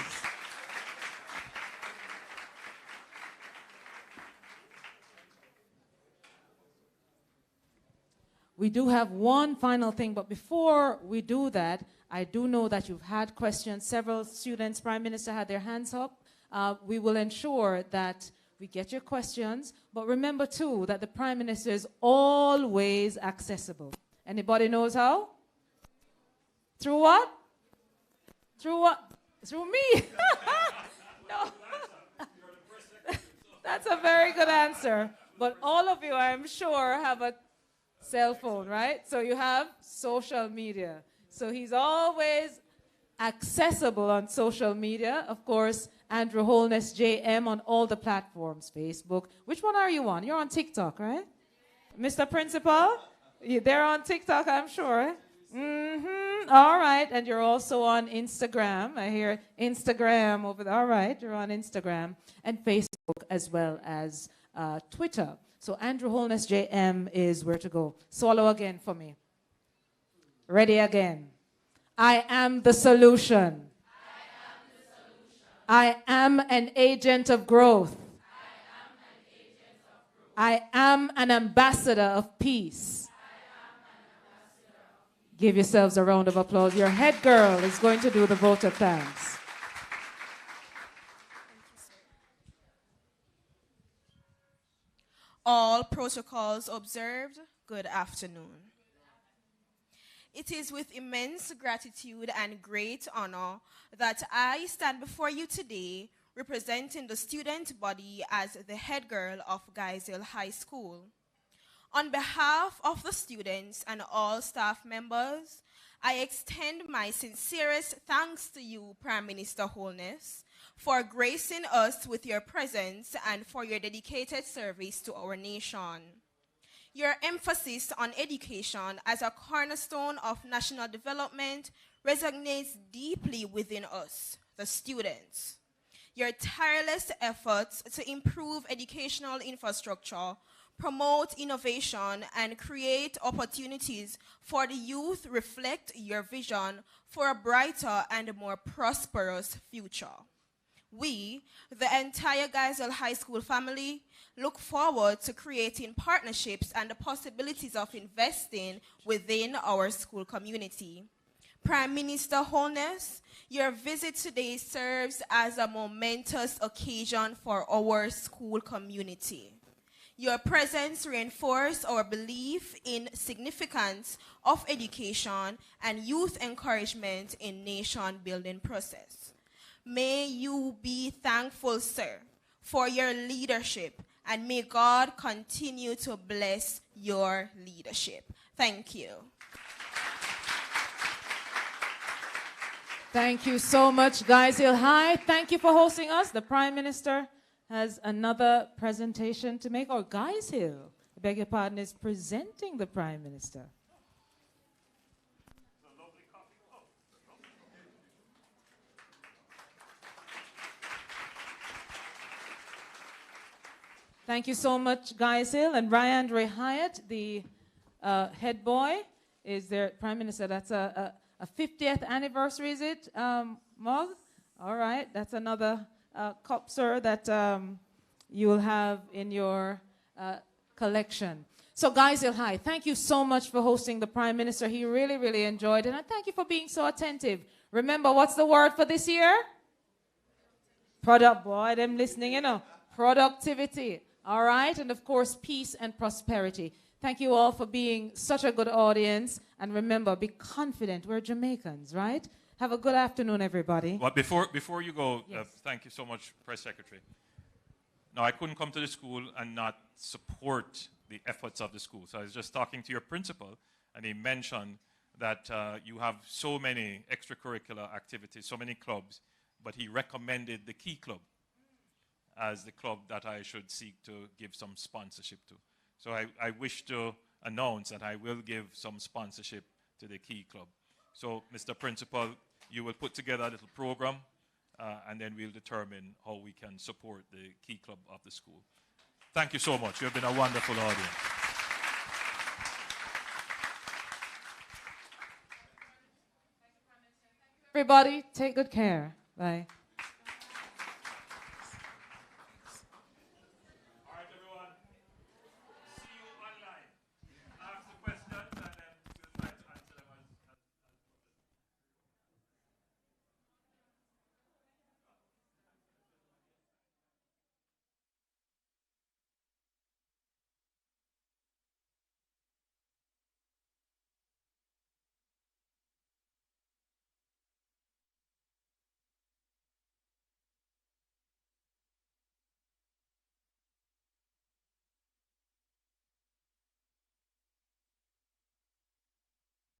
We do have one final thing, but before we do that, I do know that you've had questions. Several students, Prime Minister, had their hands up. We will ensure that we get your questions, but remember too that the Prime Minister is always accessible. Anybody knows how? Through what? Through what? Through me. No. That's a very good answer. But all of you, I'm sure, have a cell phone, right? So you have social media. So he's always accessible on social media. Of course, Andrew Holness JM on all the platforms, Facebook. Which one are you on? You're on TikTok, right? Mr. Principal? They're on TikTok, I'm sure. All right. And you're also on Instagram. I hear Instagram over there. All right. You're on Instagram and Facebook as well as Twitter. So Andrew Holness JM is where to go. Swallow again for me. Ready again. I am the solution. I am an agent of growth. I am an ambassador of peace. Give yourselves a round of applause. Your head girl is going to do the vote of thanks. All protocols observed, good afternoon. It is with immense gratitude and great honor that I stand before you today representing the student body as the head girl of Guys Hill High School. On behalf of the students and all staff members, I extend my sincerest thanks to you, Prime Minister Holness, for gracing us with your presence and for your dedicated service to our nation. Your emphasis on education as a cornerstone of national development resonates deeply within us, the students. Your tireless efforts to improve educational infrastructure, promote innovation, and create opportunities for the youth reflect your vision for a brighter and more prosperous future. We, the entire Geisel High School family, look forward to creating partnerships and the possibilities of investing within our school community. Prime Minister Holness, your visit today serves as a momentous occasion for our school community. Your presence reinforces our belief in significance of education and youth encouragement in nation-building process. May you be thankful, sir, for your leadership, and may God continue to bless your leadership. Thank you. Thank you so much, Geisel High. Thank you for hosting us. The Prime Minister has another presentation to make, or Geisel, I beg your pardon, is presenting the Prime Minister. Thank you so much, Geisel. And Ryan Ray Hyatt, the head boy, is there. Prime Minister, that's a 50th anniversary, is it, mug? All right, that's another cup, sir, that you will have in your collection. So, Geisel High, thank you so much for hosting the Prime Minister. He really, really enjoyed it, and thank you for being so attentive. Remember, what's the word for this year? Boy, them listening, you know. Productivity. All right, and of course, peace and prosperity. Thank you all for being such a good audience. And remember, be confident. We're Jamaicans, right? Have a good afternoon, everybody. Well, before you go, yes. Thank you so much, Press Secretary. Now, I couldn't come to the school and not support the efforts of the school. So I was just talking to your principal, and he mentioned that you have so many extracurricular activities, so many clubs, but he recommended the Key Club as the club that I should seek to give some sponsorship to. So I wish to announce that I will give some sponsorship to the Key Club. So, Mr. Principal, you will put together a little program, and then we'll determine how we can support the Key Club of the school. Thank you so much. You have been a wonderful audience. Everybody, take good care. Bye.